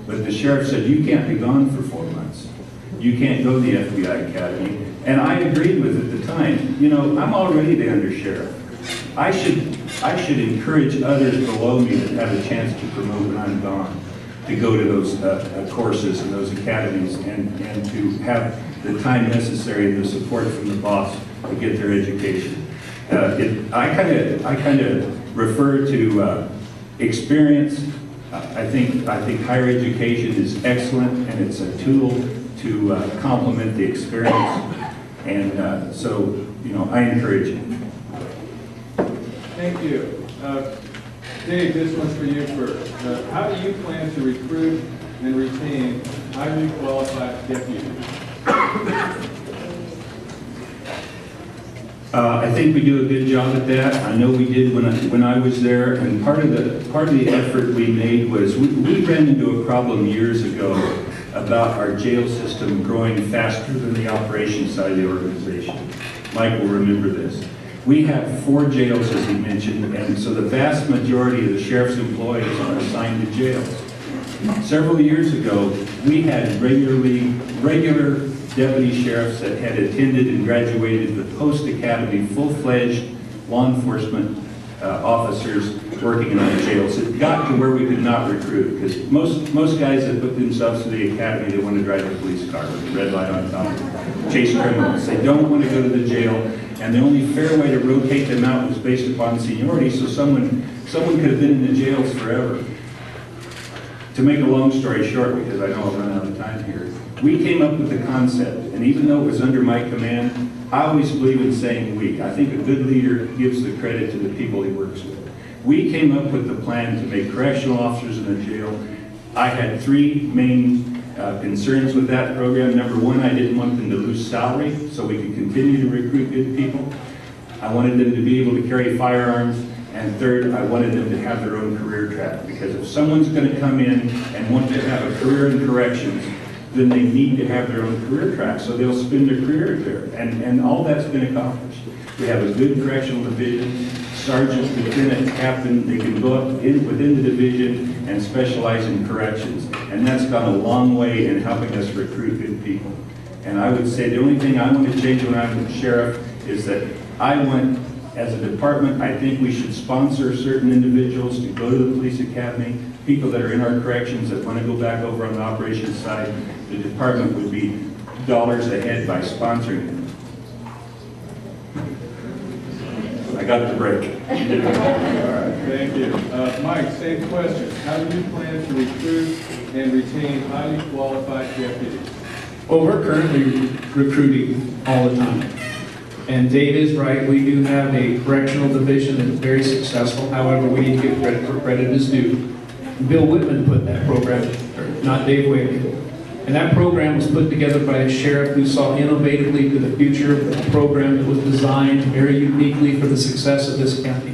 but the sheriff said, you can't be gone for 4 months. You can't go to the FBI Academy. And I agreed with it at the time. You know, I'm already the undersheriff. I should encourage others below me that have a chance to promote when I'm gone, to go to those courses and those academies and to have the time necessary and the support from the boss to get their education. I kind of refer to experience. I think higher education is excellent, and it's a tool to complement the experience. And so, you know, I encourage it. Thank you. Dave, this one's for you first. How do you plan to recruit and retain highly qualified deputies? I think we do a good job at that. I know we did when I was there, and part of the effort we made was we ran into a problem years ago about our jail system growing faster than the operations side of the organization. Mike will remember this. We have 4 jails, as he mentioned, and so the vast majority of the sheriff's employees are assigned to jails. Several years ago, we had regular deputy sheriffs that had attended and graduated the post-academy, full-fledged law enforcement officers working in our jails. It got to where we could not recruit, because most guys that put themselves to the academy, they want to drive a police car with a red light on top, chase criminals. They don't want to go to the jail, and the only fair way to rotate them out was based upon seniority, so someone could have been in the jails forever. To make a long story short, because I know I've run out of time here, we came up with the concept, and even though it was under my command, I always believe in saying we. I think a good leader gives the credit to the people he works with. We came up with the plan to make correctional officers in the jail. I had 3 main concerns with that program. Number 1, I didn't want them to lose salary, so we could continue to recruit good people. I wanted them to be able to carry firearms. And third, I wanted them to have their own career track, because if someone's going to come in and want to have a career in corrections, then they need to have their own career track, so they'll spend their career there. And all that's been accomplished. We have a good correctional division, sergeant, lieutenant, captain, they can go up within the division and specialize in corrections. And that's gone a long way in helping us recruit good people. And I would say the only thing I want to change when I'm sheriff is that I want, as a department, I think we should sponsor certain individuals to go to the police academy, people that are in our corrections that want to go back over on the operations side. The department would be dollars ahead by sponsoring them. I got the break. All right, thank you. Mike, same question. How do you plan to recruit and retain highly qualified deputies? Well, we're currently recruiting all the time. And Dave is right, we do have a correctional division that is very successful. However, we need to give credit where credit is due. Bill Whitman put that program, not Dave Whaley. And that program was put together by a sheriff who saw innovatively to the future of a program that was designed very uniquely for the success of this county.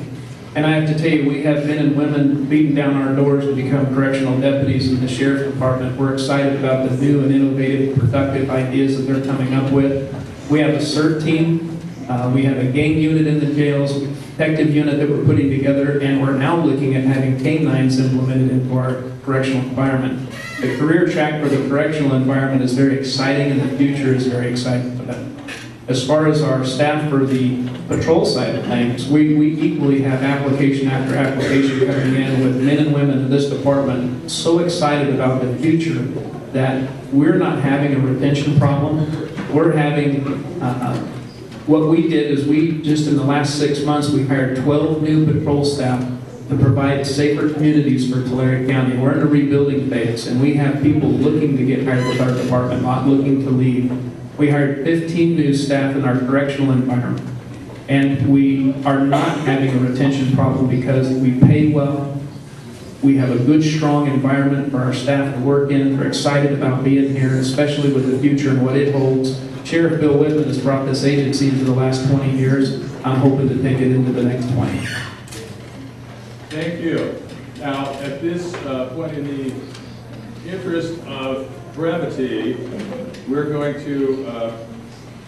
And I have to tell you, we have men and women beating down our doors to become correctional deputies in the sheriff's department. We're excited about the new and innovative, productive ideas that they're coming up with. We have a CERT team. We have a gang unit in the jails, detective unit that we're putting together, and we're now looking at having canines implemented into our correctional environment. The career track for the correctional environment is very exciting, and the future is very exciting for them. As far as our staff for the patrol side of things, we equally have application after application coming in with men and women in this department so excited about the future that we're not having a retention problem. We're having what we did is we, just in the last 6 months, we hired 12 new patrol staff to provide safer communities for Tulare County. We're in a rebuilding phase, and we have people looking to get hired with our department, not looking to leave. We hired 15 new staff in our correctional environment, and we are not having a retention problem because we pay well. We have a good, strong environment for our staff to work in. They're excited about being here, especially with the future and what it holds. Sheriff Bill Whitman has brought this agency for the last 20 years. I'm hoping to take it into the next 20. Thank you. Now, at this point, in the interest of brevity, we're going to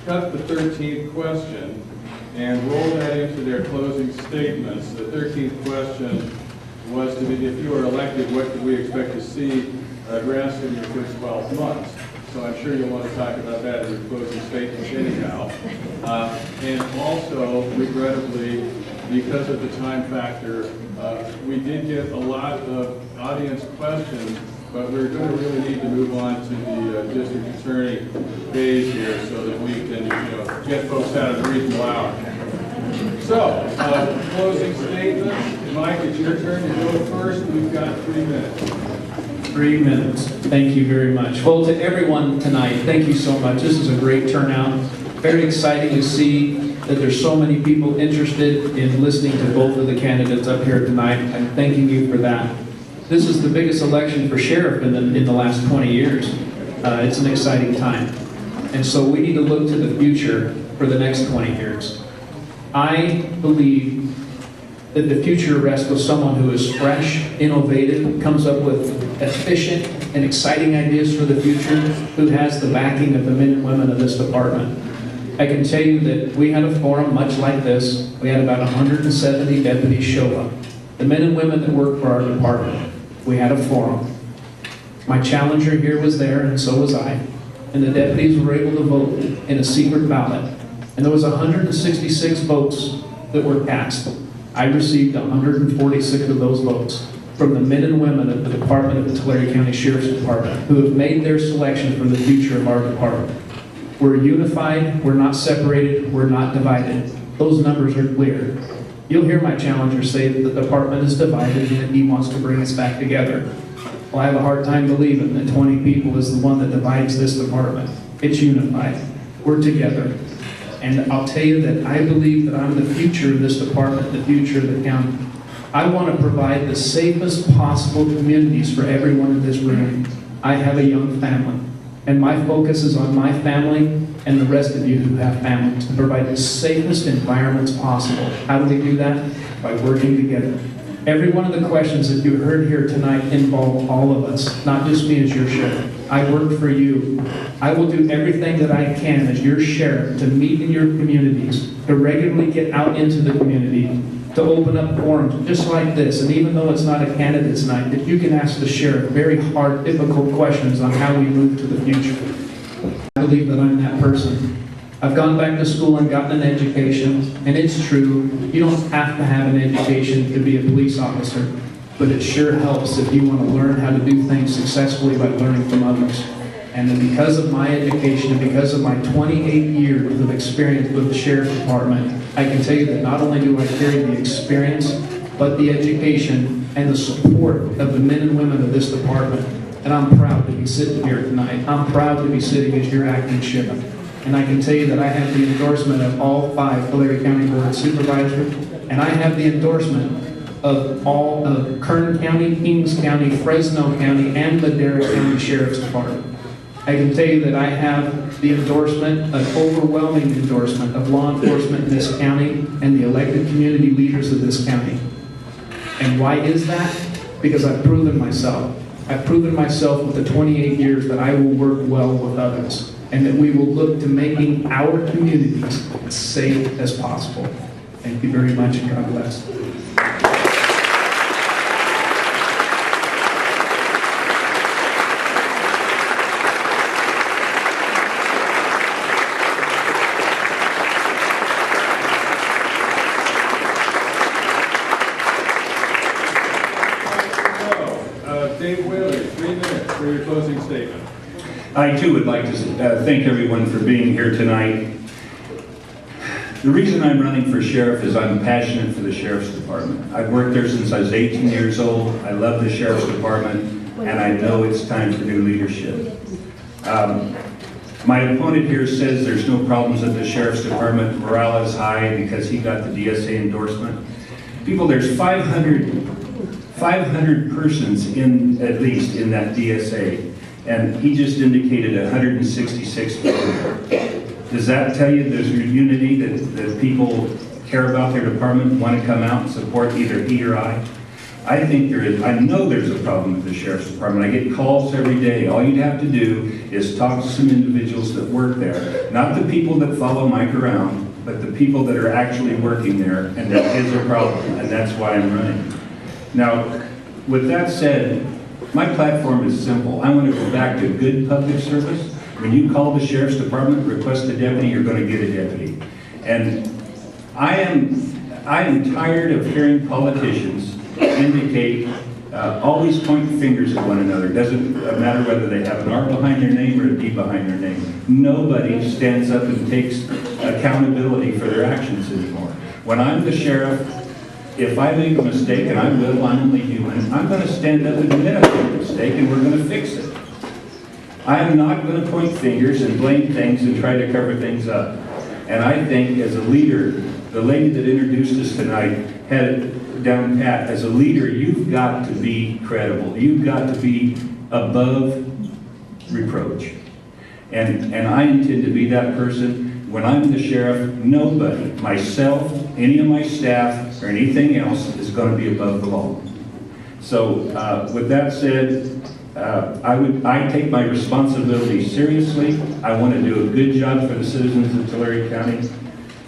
cut the 13th question and roll that into their closing statements. The 13th question was to be, if you were elected, what could we expect to see addressed in your first 12 months? So I'm sure you'll want to talk about that in your closing statements anyhow. And also, regrettably, because of the time factor, we did get a lot of audience questions, but we're going to really need to move on to the district attorney phase here so that we can, get folks out of a reasonable hour. So, closing statement. Mike, it's your turn to go first. We've got 3 minutes. 3 minutes. Thank you very much. Well, to everyone tonight, thank you so much. This is a great turnout. Very exciting to see that there's so many people interested in listening to both of the candidates up here tonight. I'm thanking you for that. This is the biggest election for sheriff in the last 20 years. It's an exciting time. And so we need to look to the future for the next 20 years. I believe that the future rests with someone who is fresh, innovative, comes up with efficient and exciting ideas for the future, who has the backing of the men and women of this department. I can tell you that we had a forum much like this. We had about 170 deputies show up. The men and women that work for our department. We had a forum. My challenger here was there, and so was I. And the deputies were able to vote in a secret ballot. And there was 166 votes that were cast. I received 146 of those votes from the men and women of the department of the Tulare County Sheriff's Department who have made their selection for the future of our department. We're unified, we're not separated, we're not divided. Those numbers are clear. You'll hear my challenger say that the department is divided and that he wants to bring us back together. Well, I have a hard time believing that 20 people is the one that divides this department. It's unified. We're together. And I'll tell you that I believe that I'm the future of this department, the future of the county. I want to provide the safest possible communities for everyone in this room. I have a young family, and my focus is on my family and the rest of you who have families, to provide the safest environments possible. How do we do that? By working together. Every one of the questions that you heard here tonight involve all of us, not just me as your sheriff. I work for you. I will do everything that I can as your sheriff to meet in your communities, to regularly get out into the community, to open up forums just like this. And even though it's not a candidate's night, that you can ask the sheriff very hard, difficult questions on how we move to the future. I believe that I'm that person. I've gone back to school and gotten an education, and it's true, you don't have to have an education to be a police officer, but it sure helps if you want to learn how to do things successfully by learning from others. And then because of my education and because of my 28 years of experience with the Sheriff's Department, I can tell you that not only do I carry the experience, but the education and the support of the men and women of this department. And I'm proud to be sitting here tonight. I'm proud to be sitting as your acting sheriff. And I can tell you that I have the endorsement of all 5 Tulare County Board of Supervisors, and I have the endorsement of all of Kern County, Kings County, Fresno County, and Madera County Sheriff's Department. I can tell you that I have the endorsement, an overwhelming endorsement of law enforcement in this county and the elected community leaders of this county. And why is that? Because I've proven myself. I've proven myself with the 28 years that I will work well with others, and that we will look to making our communities as safe as possible. Thank you very much, and God bless. Dave Whaley, 3 minutes for your closing statement. I too would like to thank everyone for being here tonight. The reason I'm running for sheriff is I'm passionate for the Sheriff's Department. I've worked there since I was 18 years old. I love the Sheriff's Department, and I know it's time for new leadership. My opponent here says there's no problems at the Sheriff's Department. Morale is high because he got the DSA endorsement. People, there's 500 persons at least in that DSA, and he just indicated 166 people. Does that tell you there's unity, that people care about their department, want to come out and support either he or I? I think there is. I know there's a problem with the Sheriff's Department. I get calls every day. All you'd have to do is talk to some individuals that work there, not the people that follow Mike around, but the people that are actually working there, and that is a problem, and that's why I'm running. Now, with that said, my platform is simple. I want to go back to good public service. When you call the Sheriff's Department, request a deputy, you're going to get a deputy. And I am tired of hearing politicians indicate, always point fingers at one another. It doesn't matter whether they have an R behind their name or a D behind their name. Nobody stands up and takes accountability for their actions anymore. When I'm the sheriff, if I make a mistake, and I will, I'm only human, I'm going to stand up and admit I made a mistake, and we're going to fix it. I am not going to point fingers and blame things and try to cover things up. And I think as a leader, the lady that introduced us tonight had it down pat. As a leader, you've got to be credible. You've got to be above reproach. And I intend to be that person. when I'm the sheriff, nobody, myself, any of my staff, or anything else is going to be above the law. So with that said, I take my responsibility seriously. I want to do a good job for the citizens of Tulare County.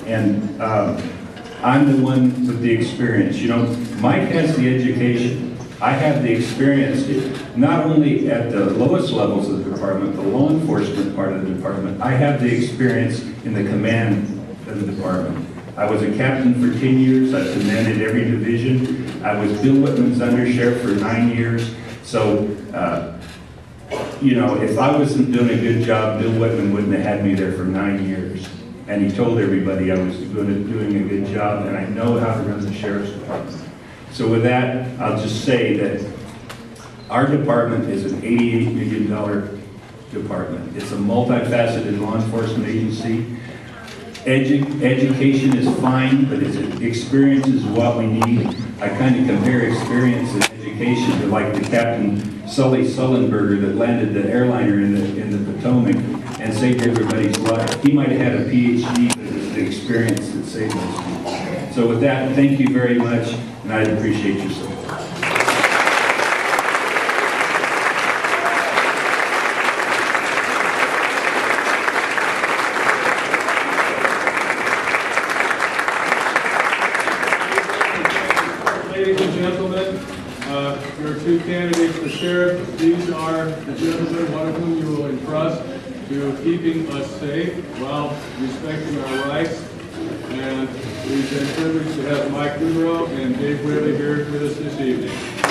And I'm the one with the experience. You know, Mike has the education. I have the experience, not only at the lowest levels of the department, the law enforcement part of the department. I have the experience in the command of the department. I was a captain for 10 years. I commanded every division. I was Bill Whitman's undersheriff for 9 years. So, you know, if I wasn't doing a good job, Bill Whitman wouldn't have had me there for 9 years. And he told everybody I was doing a good job, and I know how to run the sheriff's department. So with that, I'll just say that our department is an $88 million department. It's a multifaceted law enforcement agency. Education is fine, but experience is what we need. I kind of compare experience and education to like the Captain Sully Sullenberger that landed the airliner in the Potomac and saved everybody's life. He might have had a PhD, but it's the experience that saved those people. So with that, thank you very much, and I appreciate your support. Ladies and gentlemen, your two candidates for sheriff, these are the gentlemen, one of whom you will entrust to keeping us safe while respecting our rights. And we've been privileged to have Mike Boudreaux and Dave Whaley here with us this evening.